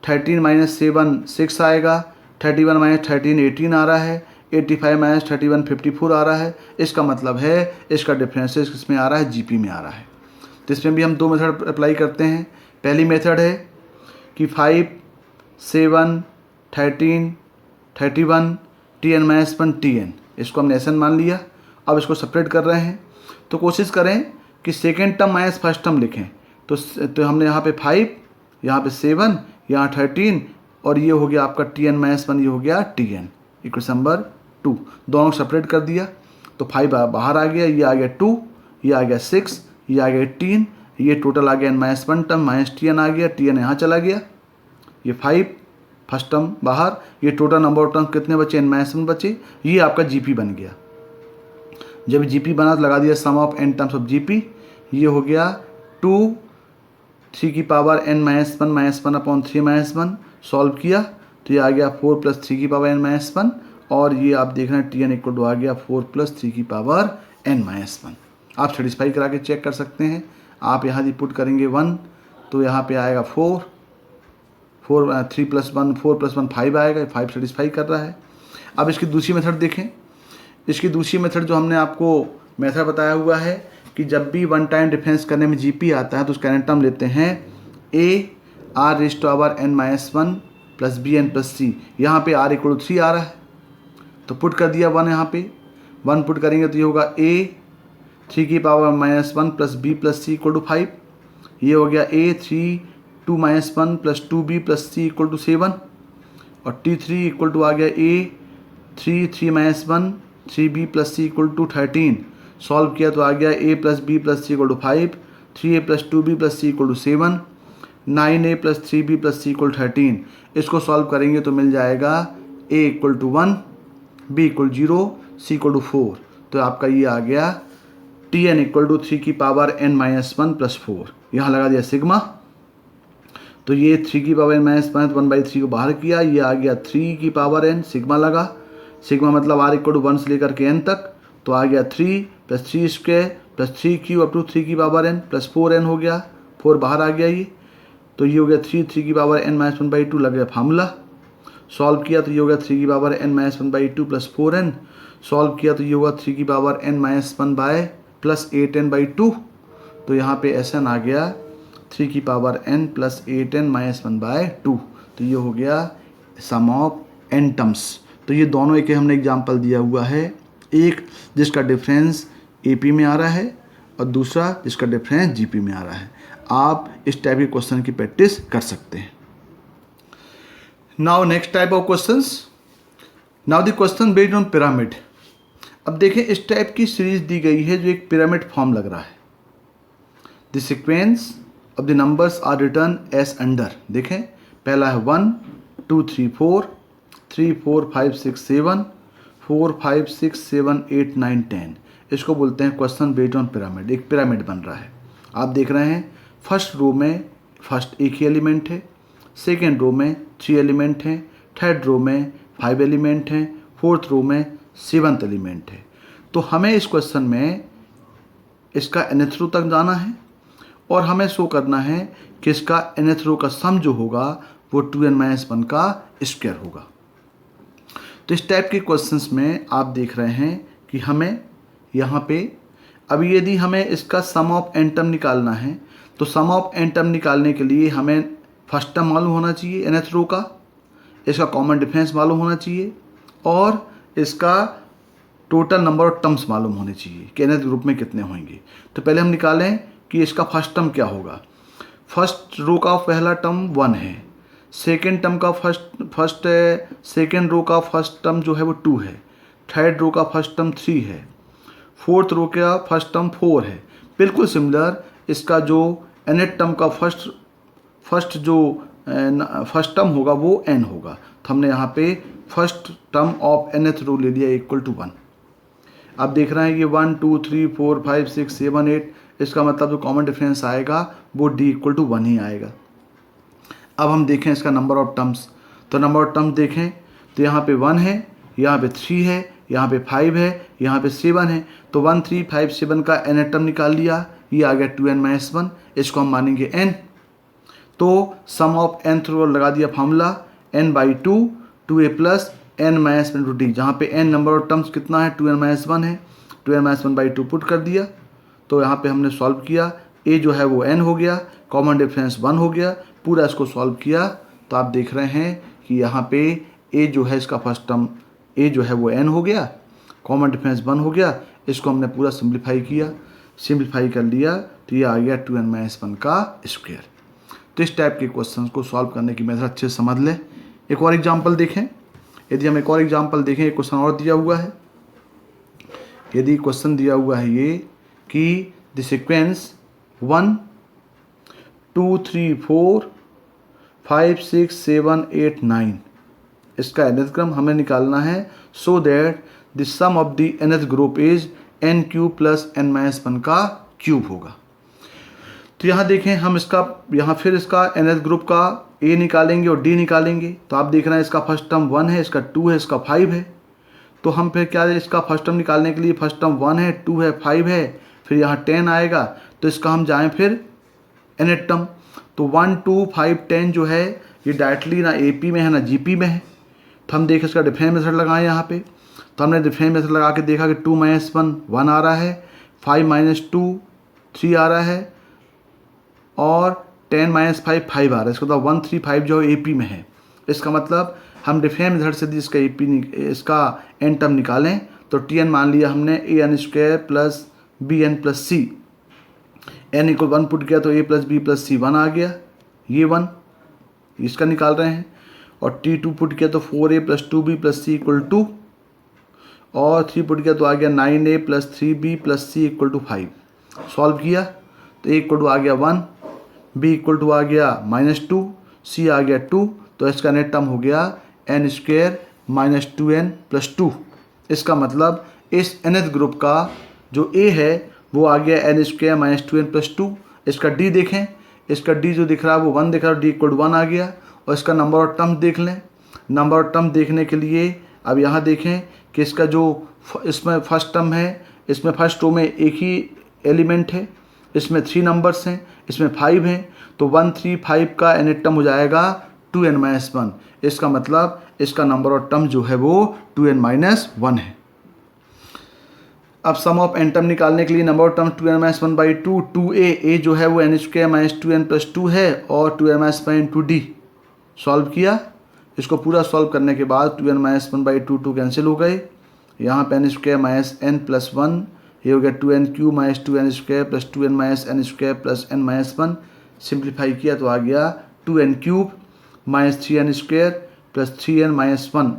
13 - 7 6 आएगा, 31 - 13 18 आ रहा है, 85 - 31 54 आ रहा है। इसका मतलब है इसका डिफरेंस इसमें आ रहा है GP में आ रहा है। तो इसमें भी हम 2 मेथड अप्लाई करते हैं। पहली मेथड है कि 5 7 13 31 Tn - 1 Tn, इसको हमने Sn मान लिया। अब इसको सेपरेट कर रहे हैं तो कोशिश करें कि second term minus first term लिखें। तो हमने यहाँ पे 5, यहाँ पे 7, यहाँ 13 और ये हो गया आपका Tn - 1, ये हो गया Tn। इक्वेशन नंबर 2 दोनों सेपरेट कर दिया तो 5 बाहर आ गया, ये आ गया 2, ये आ गया 6, ये आ गया 18, ये टोटल आ गया n-1 टर्म माइनस Tn आ गया, Tn यहाँ चला गया, ये 5 फर्स्ट टर्म बाहर, ये टोटल नंबर ऑफ टर्म कितने बचे n-1 बचे, ये आपका GP बन गया। जब GP बना तो लगा दिया sum of n terms of GP, ये हो गया 2 3 की पावर n-1 -1/3 - 1, सॉल्व किया तो ये आ गया 4 + 3 की पावर n-1, और ये आप देख रहे हैं Tn = आ गया 4 + 3 की पावर n-1। आप सेटिस्फाई करा के चेक कर सकते हैं। आप यहाँ पुट करेंगे 1 तो यहाँ पे आएगा 4 3 + 1 4 + 1 5 आएगा, 5 सेटिस्फाई कर रहा है। अब इसकी दूसरी मेथड देखें। इसकी दूसरी मेथड जो हमने आपको मेथड बताया हुआ है कि जब भी वन टाइम डिफरेंस करने में GP आता है तो उसका टर्म लेते हैं AR⁻n-1 + BN + C। यहाँ पे R = 3 आ रहा है तो पुट कर दिया 1, यहाँ पे 1 पुट करेंगे तो ये होगा A 3 की पावर -1 + B + C = 5, ये हो गया A 3 2 - 1 + 2B + C = 7, और T3 = आ गया A 3 3 - 1 3B + C = 13, सॉल्व किया तो आ गया A + B + C = 5, 3A + 2B + C = 7, 9A + 3B + C = 13। इसको सॉल्व करेंगे तो मिल जाएगा A = 1 B = 0 C = 4। तो आपका ये आ गया Tn = 3 की पावर n-1 + 4। यहाँ लगा दिया सिग्मा, तो ये 3 की पावर n-1 1/3 को बाहर किया, ये आ गया 3 की पावर n, सिग्मा लगा, सिग्मा मतलब R = 1 से लेकर के n तक, तो आ गया 3 + 3² + 3³ अप टू 3 की पावर n + 4n हो गया, 4 बाहर आ गया ये, तो ये हो गया 3 की पावर n-1/2 लग गया फार्मूला, सॉल्व किया तो ये होगा 3 की पावर n-1/2 + 4n, सॉल्व किया तो ये होगा 3 की पावर n-1 + 8n/2, तो यहाँ पे Sn आ गया 3 की पावर n + 8n-1/2, तो ये हो गया सम ऑफ n टर्म्स। तो ये दोनों एक हमने एग्जाम्पल दिया हुआ है, एक जिसका डिफरेंस AP में आ रहा है और दूसरा जिसका डिफरेंस GP में आ रहा है। आप इस टाइप के क्वेश्चन की प्रैक्टिस कर सकते हैं। Now next type of questions, now the question based on pyramid. अब देखें इस टाइप की सीरीज दी गई है जो एक पिरामिड फॉर्म लग रहा है। The sequence of the numbers are written as under. देखें पहला है 1 2 3 4 3 4 5 6 7 4 5 6 7 8 9 10। इसको बोलते हैं क्वेश्चन बेस्ड ऑन पिरामिड। एक पिरामिड बन रहा है, आप देख रहे हैं फर्स्ट रो में फर्स्ट एक ही एलिमेंट है, सेकेंड रो में 3 एलिमेंट हैं, थर्ड रो में 5 एलिमेंट हैं, फोर्थ रो में 7th एलिमेंट है। तो हमें इस क्वेश्चन में इसका nth रो तक जाना है और हमें शो करना है कि इसका nth रो का सम जो होगा वो 2n-1 का स्क्वायर होगा। तो इस टाइप के क्वेश्चंस में आप देख रहे हैं कि हमें यहाँ पे अभी यदि हमें इसका सम ऑफ n टर्म निकालना है तो सम ऑफ n टर्म निकालने के लिए हमें फर्स्ट टर्म मालूम होना चाहिए nth रो का, इसका कॉमन डिफरेंस मालूम होना चाहिए और इसका टोटल नंबर ऑफ टर्म्स मालूम होने चाहिए कि nth ग्रुप में कितने होंगे। तो पहले हम निकालें कि इसका फर्स्ट टर्म क्या होगा। फर्स्ट रो का पहला टर्म 1 है, सेकेंड टर्म का सेकेंड रो का फर्स्ट टर्म जो है वो 2 है, थर्ड रो का फर्स्ट टर्म 3 है, फोर्थ रो का फर्स्ट टर्म 4 है। बिल्कुल सिमिलर इसका जो nth टर्म का फर्स्ट टर्म होगा वो n होगा। तो हमने यहाँ पे फर्स्ट टर्म ऑफ nth रो ले लिया इक्वल टू 1। आप देख रहे हैं कि 1 2 3 4 5 6 7 8, इसका मतलब जो कॉमन डिफरेंस आएगा वो d इक्वल टू 1 ही आएगा। अब हम देखें इसका नंबर ऑफ टर्म्स, तो नंबर ऑफ टर्म्स देखें तो यहाँ पे 1 है, यहाँ पे 3 है, यहाँ पे 5 है, यहाँ पे 7 है। तो 1 3 5 7 का nth टर्म निकाल लिया, ये आ गया 2n-1, इसको हम मानेंगे n। तो सम ऑफ nth रो लगा दिया formula n/2 2a plus n-1 जहाँ पे n नंबर ऑफ टर्म्स कितना है 2n-1 है, 2n-1/2 पुट कर दिया। तो यहाँ पे हमने सॉल्व किया, a जो है वो n हो गया, कॉमन डिफरेंस 1 हो गया, पूरा इसको सॉल्व किया तो आप देख रहे हैं कि यहाँ पे a जो है इसका फर्स्ट टर्म a जो है वो n हो गया, कॉमन डिफरेंस 1 हो गया। इसको हमने पूरा सिंप्लीफाई किया, सिंप्लीफाई कर लिया तो ये आ गया 2n-1 का स्क्वायर। तो इस टाइप के क्वेश्चंस को सॉल्व करने की मेथड अच्छे से समझ लें। एक और एग्जांपल देखें, यदि हम एक और एग्जांपल देखें, एक क्वेश्चन और दिया हुआ है। यदि क्वेश्चन दिया हुआ है ये कि द सीक्वेंस 1 2 3 4 5 6 7 8 9 इसका nth क्रम हमें निकालना है so that the sum of the nth group is n³ plus n-1 का क्यूब होगा। तो यहाँ देखें हम यहाँ फिर इसका nth ग्रुप का a निकालेंगे और d निकालेंगे। तो आप देख रहे हैं इसका फर्स्ट टर्म 1 है, इसका 2 है, इसका 5 है। तो हम फिर क्या है, इसका फर्स्ट टर्म निकालने के लिए फर्स्ट टर्म 1 है, 2 है, 5 है, फिर यहाँ 10 आएगा। तो इसका हम जाएँ फिर nth टर्म, तो 1 2 5 10 जो है ये डायरेक्टली ना AP में है ना GP में है। तो हम देखें इसका डिफरेंस मेथड लगाएं यहाँ पे। तो हमने डिफरेंस मेथड लगा के देखा कि 2-1 1 आ रहा है, 5-2 3 आ रहा है और 10-5 5 आ रहा है। इसका मतलब 1 3 5 जो AP में है। इसका मतलब हम डिफरेंस मेथड से इसका n टर्म निकालें तो Tn मान लिया हमने an² plus bn plus c, n equal 1 put किया तो a plus b plus c 1 आ गया, ये 1 इसका निकाल रहे हैं। और t2 पुट किया तो 4a plus 2b plus c equal 2 और 3 पुट किया तो आ गया 9a plus 3b plus c equal to 5। Solve किया तो a इक्वल टू आ गया 1, b इक्वल टू आ गया -2, c आ गया 2। तो इसका नेट टर्म हो गया n² माइनस 2n प्लस 2। इसका मतलब इस nth ग्रुप का जो a है वो आ गया n² माइनस 2n प्लस 2। इसका d देखें, इसका d जो दिख रहा है वो 1 दिख रहा है, d इक्वल टू 1 आ गया। और इसका नंबर ऑफ टर्म देख लें। नंबर ऑफ टर्म देखने के लिए अब यहाँ देखें कि इसका जो इसमें फर्स्ट टर्म है, इसमें फर्स्ट रो में एक ही एलिमेंट है, इसमें 3 नंबर्स हैं, इसमें 5 हैं। तो 1 3 5 का nth टर्म हो जाएगा 2n-1। इसका मतलब इसका नंबर ऑफ टर्म जो है वो 2n-1 है। अब सम ऑफ n टर्म निकालने के लिए number of term 2n-1/2 2a जो है वो n² माइनस 2n प्लस 2 है और 2n-1/2d। सॉल्व किया, इसको पूरा सॉल्व करने के बाद 2n-1/2 2 कैंसिल हो गए। यहाँ पे n² माइनस n प्लस 1 ये हो गया 2n³ minus 2n² plus 2n-n² plus n-1। Simplify किया तो आ गया 2n³ minus 3n² plus 3n-1,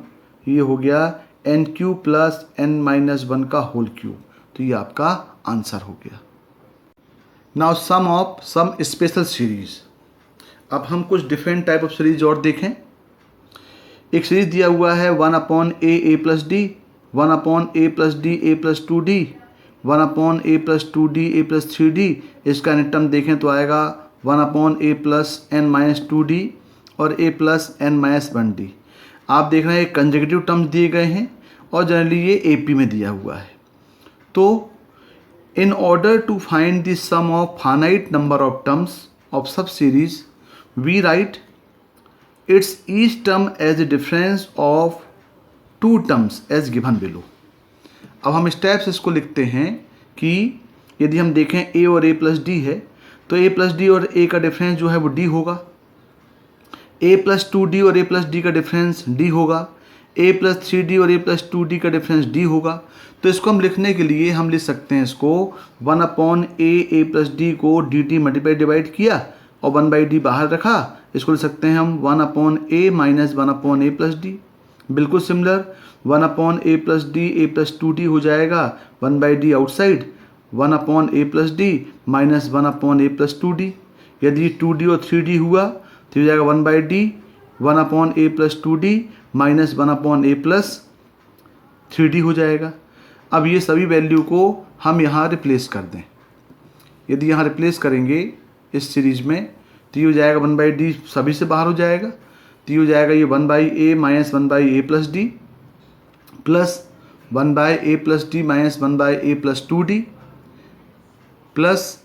ये हो गया n³ प्लस n-1 का होल क्यूब। तो ये आपका आंसर हो गया। Now sum of sum special series. अब हम कुछ डिफरेंट टाइप ऑफ सीरीज और देखें। एक सीरीज दिया हुआ है 1/a plus d, 1/a plus d a plus 2d, 1/a plus 2d a plus 3d। इसका नेट टर्म देखें तो आएगा 1/a प्लस n-2d और a प्लस n-1d। आप देख रहे हैं कंसेक्यूटिव टर्म्स दिए गए हैं और जनरली ये AP में दिया हुआ है। तो In order to find the sum of finite number of terms of sub-series, we write its each term as the difference of two terms as given below. अब हम इस टाइप से इसको लिखते हैं कि यदि हम देखें a और a प्लस डी है तो a प्लस डी और a का डिफरेंस जो है वो d होगा, a प्लस 2d और a प्लस d का डिफरेंस d होगा, a प्लस 3d और a प्लस 2d का डिफरेंस d होगा। तो इसको हम लिखने के लिए हम लिख सकते हैं इसको 1/a प्लस डी को dt मल्टीप्लाई डिवाइड किया और 1/d बाहर रखा, इसको लिख सकते हैं हम 1/a minus 1/a plus d. बिल्कुल similar 1/a plus d a plus 2d हो जाएगा 1/d outside 1/a plus d minus 1/a plus 2d। यदि 2d और 3d हुआ तो हो जाएगा 1/d 1/a plus 2d minus 1/a plus 3d हो जाएगा। अब ये सभी वैल्यू को हम यहाँ रिप्लेस कर दें। यदि यहाँ रिप्लेस करेंगे इस सीरीज में तो ये हो जाएगा 1/d सभी से बाहर हो जाएगा, तो ये हो जाएगा ये 1/a minus 1/a plus d plus 1/a plus d minus 1/a plus 2d plus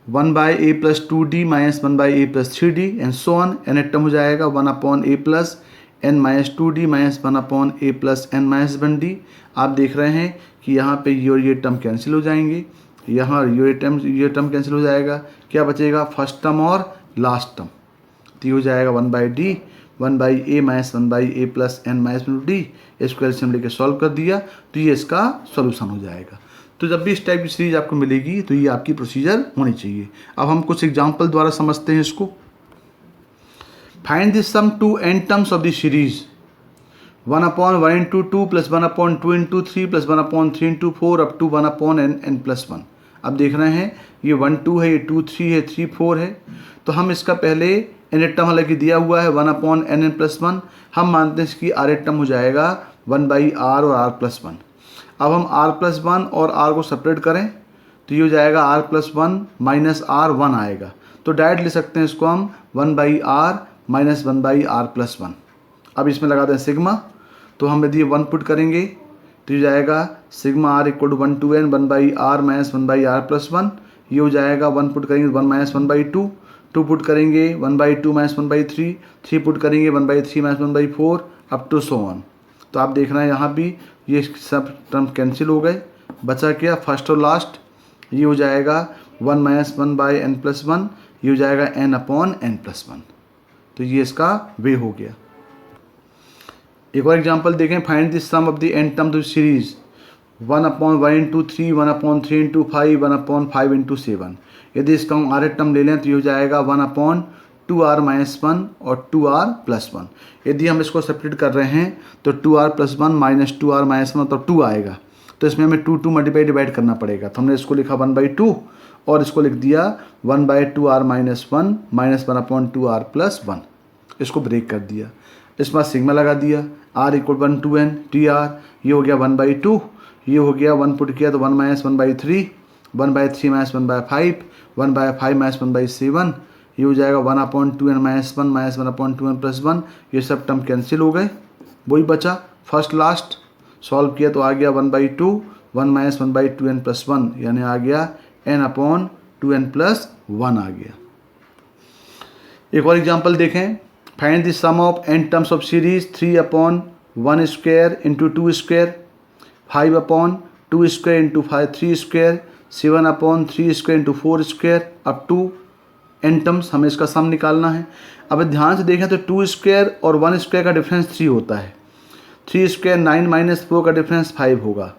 1/a plus 2d minus 1/a plus 3d and so on. N term हो जाएगा 1/a plus n minus 2d minus 1/a plus n minus 1d। आप देख रहे हैं कि यहाँ पे ये टर्म कैंसिल हो जाएंगे, यहाँ ये टर्म कैंसिल हो जाएगा, क्या बचेगा फर्स्ट टर्म और लास्ट टर्म। तो ये हो जाएगा 1/d 1/a minus 1/a plus n minus 2d। इसको एलसीएम लेके सॉल्व कर दिया तो ये इसका सॉल्यूशन हो जाएगा। तो जब भी इस टाइप की सीरीज आपको मिलेगी तो ये आपकी प्रोसीजर होनी चाहिए। अब हम कुछ एग्जाम्पल द्वारा समझते हैं इसको। Find the sum to n terms of the series 1/1 into 2 plus 1/2 into 3 plus 1/3 into 4 up to 1/n plus 1। अब देख रहे हैं ये 1 2 है, ये 2 3 है, 3 4 है। तो हम इसका पहले n टर्म हालांकि दिया हुआ है 1/n प्लस 1, हम मानते हैं इसकी r टर्म हो जाएगा 1/r और r प्लस 1। अब हम r प्लस 1 और r को सेपरेट करें तो ये हो जाएगा r प्लस 1 माइनस r 1 आएगा। तो डायरेक्ट ले सकते हैं इसको हम 1/r माइनस 1/r प्लस 1। अब इसमें लगा दें सिग्मा, तो हम यदि 1 पुट करेंगे तो ये जाएगा sigma r equal to 1 to n 1/r minus 1/r plus 1। ये हो जाएगा 1 पुट करेंगे 1 माइनस 1/2, 2 पुट करेंगे 1/2 माइनस 1/3, 3 पुट करेंगे 1/3 minus 1/4 up to so on. तो आप देख रहे हैं यहाँ भी ये सब टर्म कैंसिल हो गए, बचा क्या फर्स्ट और लास्ट। ये हो जाएगा 1 माइनस 1/n प्लस 1, ये हो जाएगा n/n प्लस 1। तो ये इसका वे हो गया। एक और एग्जांपल देखें। Find the sum of the n terms of series 1/1 into 3 1/3 into 5 1/5 into 7। यदि इसका हम r टर्म ले लें तो ये हो जाएगा 1/2r माइनस 1 और 2r प्लस 1। यदि हम इसको सेपरेट कर रहे हैं तो 2r plus 1 minus 2r minus 1 मतलब 2 आएगा। तो इसमें हमें 2 मल्टीप्लाई डिवाइड करना पड़ेगा। तो हमने इसको लिखा 1/2 और इसको लिख दिया 1/2r minus 1 minus 1/2r plus 1। इसको ब्रेक कर दिया, इस बार सिग्मा लगा दिया r equal 1 to n tr। ये हो गया 1/2, ये हो गया 1 पुट किया तो 1 माइनस 1/3, 1/3 माइनस 1/5, 1/5 माइनस 1/7। ये हो जाएगा 1/2n minus 1 minus 1/2n plus 1। ये सब टर्म कैंसिल हो गए, वही बचा फर्स्ट लास्ट। सॉल्व किया तो आ गया 1/2 1 माइनस 1/2n प्लस 1, यानी आ गया n/2n प्लस 1 आ गया। एक और एग्जाम्पल देखें। Find the sum of n terms of series 3/1 square into 2 square 5/2 square into 3 square 7/3 square into 4 square up to n terms. हमें इसका सम निकालना है। अब ध्यान से देखें तो 2 स्क्वायर और 1 स्क्वायर का डिफरेंस 3 होता है। 3 स्क्वायर 9 माइनस 4 का डिफरेंस 5 होगा,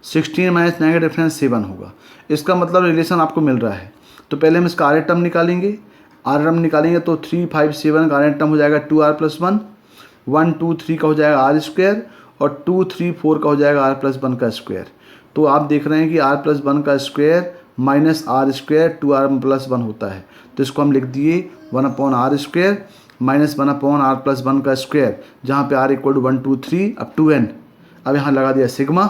16 माइनस 9 का डिफरेंस 7 होगा। इसका मतलब रिलेशन आपको मिल रहा है। तो पहले हम इसका r टर्म निकालेंगे। r टर्म निकालेंगे तो 3 5 7 का r टर्म हो जाएगा 2r प्लस 1, 1 2 3 का हो जाएगा r स्क्वायर और 2 3 4 का हो जाएगा r प्लस 1 का स्क्वायर। तो आप देख रहे हैं कि r प्लस 1 का square minus r square 2r plus 1 होता है। तो इसको हम लिख दिए 1/r square minus 1/r plus 1 का स्क्वायर, जहाँ पे r equal to 1 2 3 up to n। अब यहाँ लगा दिया sigma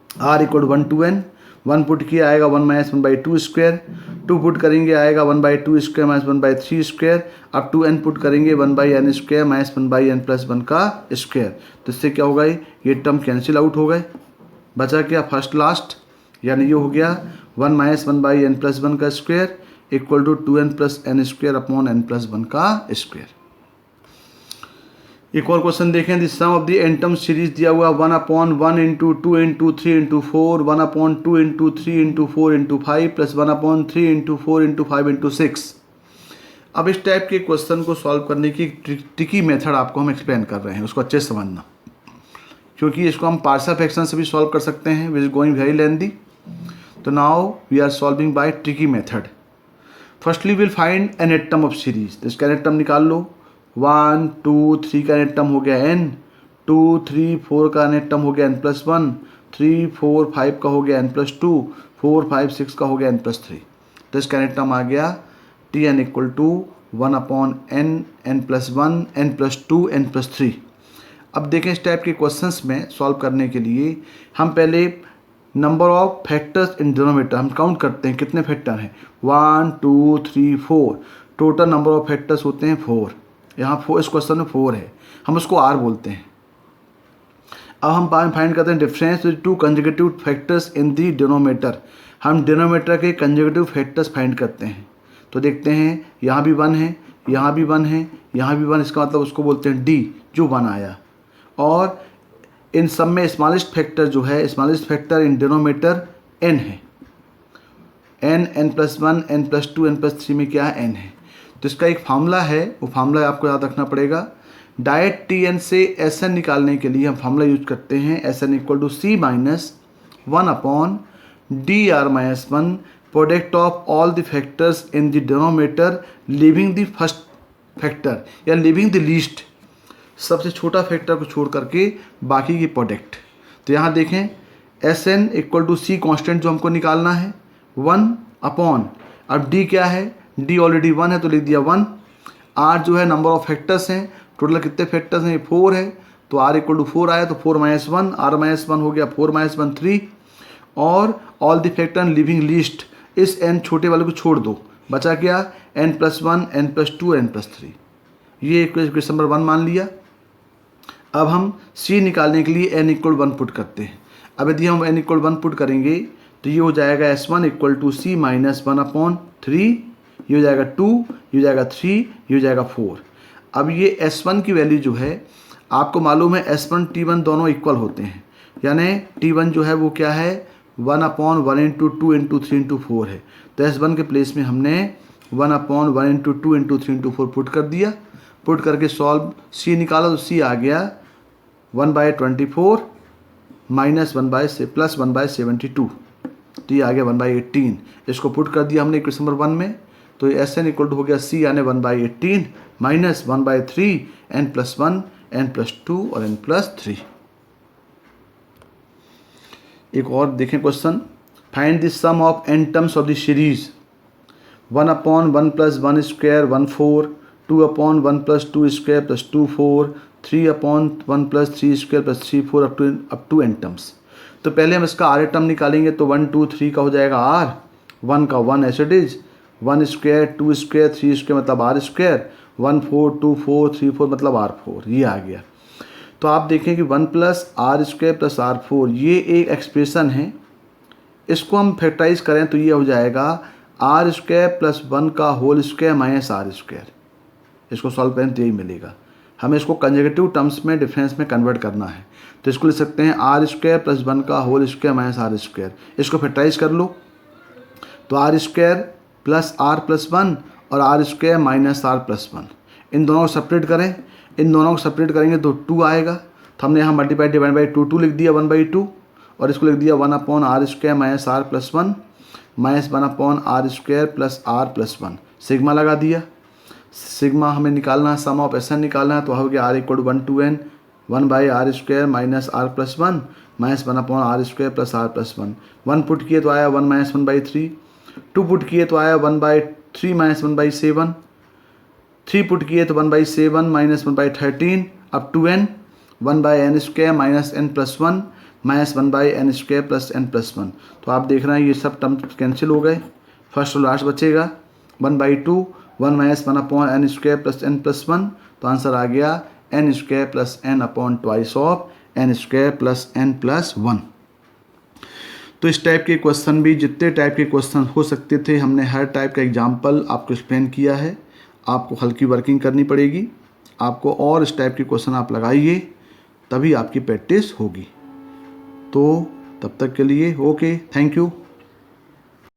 r equal to 1 to n। 1 put किया आएगा 1 माइनस 1/2 स्क्वायर, 2 पुट करेंगे आएगा 1/2 square minus 1/3 square up to n put करेंगे 1/n square minus 1/n plus 1 का स्क्वायर। तो इससे क्या होगा, ये टर्म कैंसिल आउट हो गए, बचा क्या फर्स्ट लास्ट। यानी ये हो गया 1 माइनस 1 बाई एन प्लस 1 का square equal to 2n plus n square upon n plus 1 का स्क्वायर। एक और क्वेश्चन देखें, the sum of the n term series दिया हुआ 1/1 into 2 into 3 into 4 1/2 into 3 into 4 into 5 plus 1/3 into 4 into 5 into 6। अब इस टाइप के क्वेश्चन को सॉल्व करने की ट्रिकी मेथड आपको हम एक्सप्लेन कर रहे हैं, उसको अच्छे से समझना, क्योंकि इसको हम पार्शियल फ्रैक्शन से भी सॉल्व कर सकते हैं which is going very lengthy. तो now we are solving by tricky method. Firstly will find n term of series, इसका एन टर्म निकाल लो। 1 2 3 का नेट टर्म हो गया n, 2 3 4 का नेट टर्म हो गया n प्लस 1, 3 4 5 का हो गया n प्लस 2, 4 5 6 का हो गया n प्लस 3। तो इसका नेट टर्म आ गया Tn equal to 1/n n plus 1 n plus 2 n plus 3। अब देखें इस टाइप के क्वेश्चंस में सॉल्व करने के लिए हम पहले number of factors in denominator हम काउंट करते हैं, कितने फैक्टर हैं 1 2 3 4, टोटल नंबर ऑफ फैक्टर्स होते हैं 4। यहाँ 4 इस क्वेश्चन में 4 है, हम उसको r बोलते हैं। अब हम फाइंड करते हैं difference with two consecutive factors in the denominator. हम डिनोमिनेटर के कंसेक्यूटिव फैक्टर्स फाइंड करते हैं। तो देखते हैं यहाँ भी 1 है, यहाँ भी 1 है, यहाँ भी 1, इसका मतलब उसको बोलते हैं d जो 1 आया। और इन सब में स्मॉलेस्ट फैक्टर जो है, smallest factor in denominator n है, n n plus 1 n plus 2 n plus 3 में क्या है n है। तो इसका एक फार्मूला है, वो फार्मूला आपको याद रखना पड़ेगा। डायरेक्ट Tn से Sn निकालने के लिए हम फार्मूला यूज करते हैं Sn equal to c minus 1 upon dr minus 1 product of all the factors in the denominator leaving the first factor या लिविंग द लीस्ट, सबसे छोटा फैक्टर को छोड़ करके बाकी की प्रोडक्ट। तो यहाँ देखें Sn equal to c constant जो हमको निकालना है 1 अपॉन, अब d क्या है, d ऑलरेडी 1 है तो लिख दिया 1। r जो है नंबर ऑफ फैक्टर्स हैं, टोटल कितने फैक्टर्स हैं 4 है, तो r इक्वल टू 4 आया तो 4 माइनस 1, r माइनस 1 हो गया 4 माइनस 1 3। और all the factor living least, इस n छोटे वाले को छोड़ दो, बचा क्या n plus 1 n plus 2 n plus 3। ये क्वेश्चन नंबर 1 मान लिया। अब हम c निकालने के लिए n इक्वल 1 पुट करते हैं। अब यदि हम n इक्वल 1 पुट करेंगे तो ये हो जाएगा s1 equal to c minus 1 upon 3, ये हो जाएगा 2, ये हो जाएगा 3, ये हो जाएगा 4। अब ये s1 की वैल्यू जो है आपको मालूम है s1 t1 दोनों इक्वल होते हैं, यानी t1 जो है वो क्या है 1 अपॉन 1 इंटू 2 इंटू 3 इंटू 4 है। तो s1 के प्लेस में हमने 1 upon 1 into 2 into 3 into 4 put कर दिया। पुट करके सॉल्व c निकाला तो c आ गया 1/24 माइनस 1 बाई से प्लस 1/72, तो ये आ गया 1/18। इसको पुट कर दिया हमने इक्वेशन नंबर 1 में, तो Sn इक्वल टू हो गया c यानी 1/18 माइनस 1/3 n प्लस 1 n प्लस 2 और n प्लस 3। एक और देखें question, find the sum of n terms of the series 1 upon 1 plus 1 square 1 4, 2 upon 1 plus 2 square plus 2 4, 3 upon 1 plus 3 square plus 3 4 up to n terms. तो पहले हम इसका r टर्म निकालेंगे तो 1 2 3 का हो जाएगा r, 1 का 1 as it is, 1 square 2 square 3 square मतलब r स्क्वायर, 1 4 2 4 3 4 मतलब r4, ये आ गया। तो आप देखें कि 1 plus r square plus r4 ये एक एक्सप्रेशन है, इसको हम फैक्टराइज करें तो ये हो जाएगा r स्क्वायर प्लस 1 का whole square minus r square. इसको सॉल्व करें तो यही मिलेगा। हमें इसको कंसेक्यूटिव टर्म्स में डिफरेंस में कन्वर्ट करना है, तो इसको लिख सकते हैं r स्क्वायर प्लस 1 का whole square minus r square. इसको फैक्टराइज कर लो तो r square plus r plus 1 और r square minus r plus 1, इन दोनों को सेपरेट करें, इन दोनों को सेपरेट करेंगे तो 2 आएगा, तो हमने यहाँ मल्टीप्लाई डिवाइड बाई 2 लिख दिया 1/2, और इसको लिख दिया 1 upon r square minus r plus 1 minus 1 upon r square plus r plus 1, sigma लगा दिया। सिग्मा हमें निकालना है, सम ऑफ Sn निकालना है, तो हो गया r equal to 1 to n 1 by r square minus r plus 1 minus 1 upon r square plus r plus 1। 1 put किए तो आया 1 माइनस 1/3, 2 पुट किए तो आया 1/3 माइनस 1/7, 3 पुट किए तो 1/7 minus 1/13 up to n 1/n square minus n plus 1 minus 1/n square plus n plus 1। तो आप देख रहे हैं ये सब टर्म कैंसिल हो गए, फर्स्ट और लास्ट बचेगा 1/2 1 minus 1 upon n square plus n plus 1। तो आंसर आ गया n square plus n upon twice of n square plus n plus 1। तो इस टाइप के क्वेश्चन भी, जितने टाइप के क्वेश्चन हो सकते थे, हमने हर टाइप का एग्जाम्पल आपको एक्सप्लेन किया है। आपको हल्की वर्किंग करनी पड़ेगी आपको, और इस टाइप के क्वेश्चन आप लगाइए, तभी आपकी प्रैक्टिस होगी। तो तब तक के लिए ओके, थैंक यू।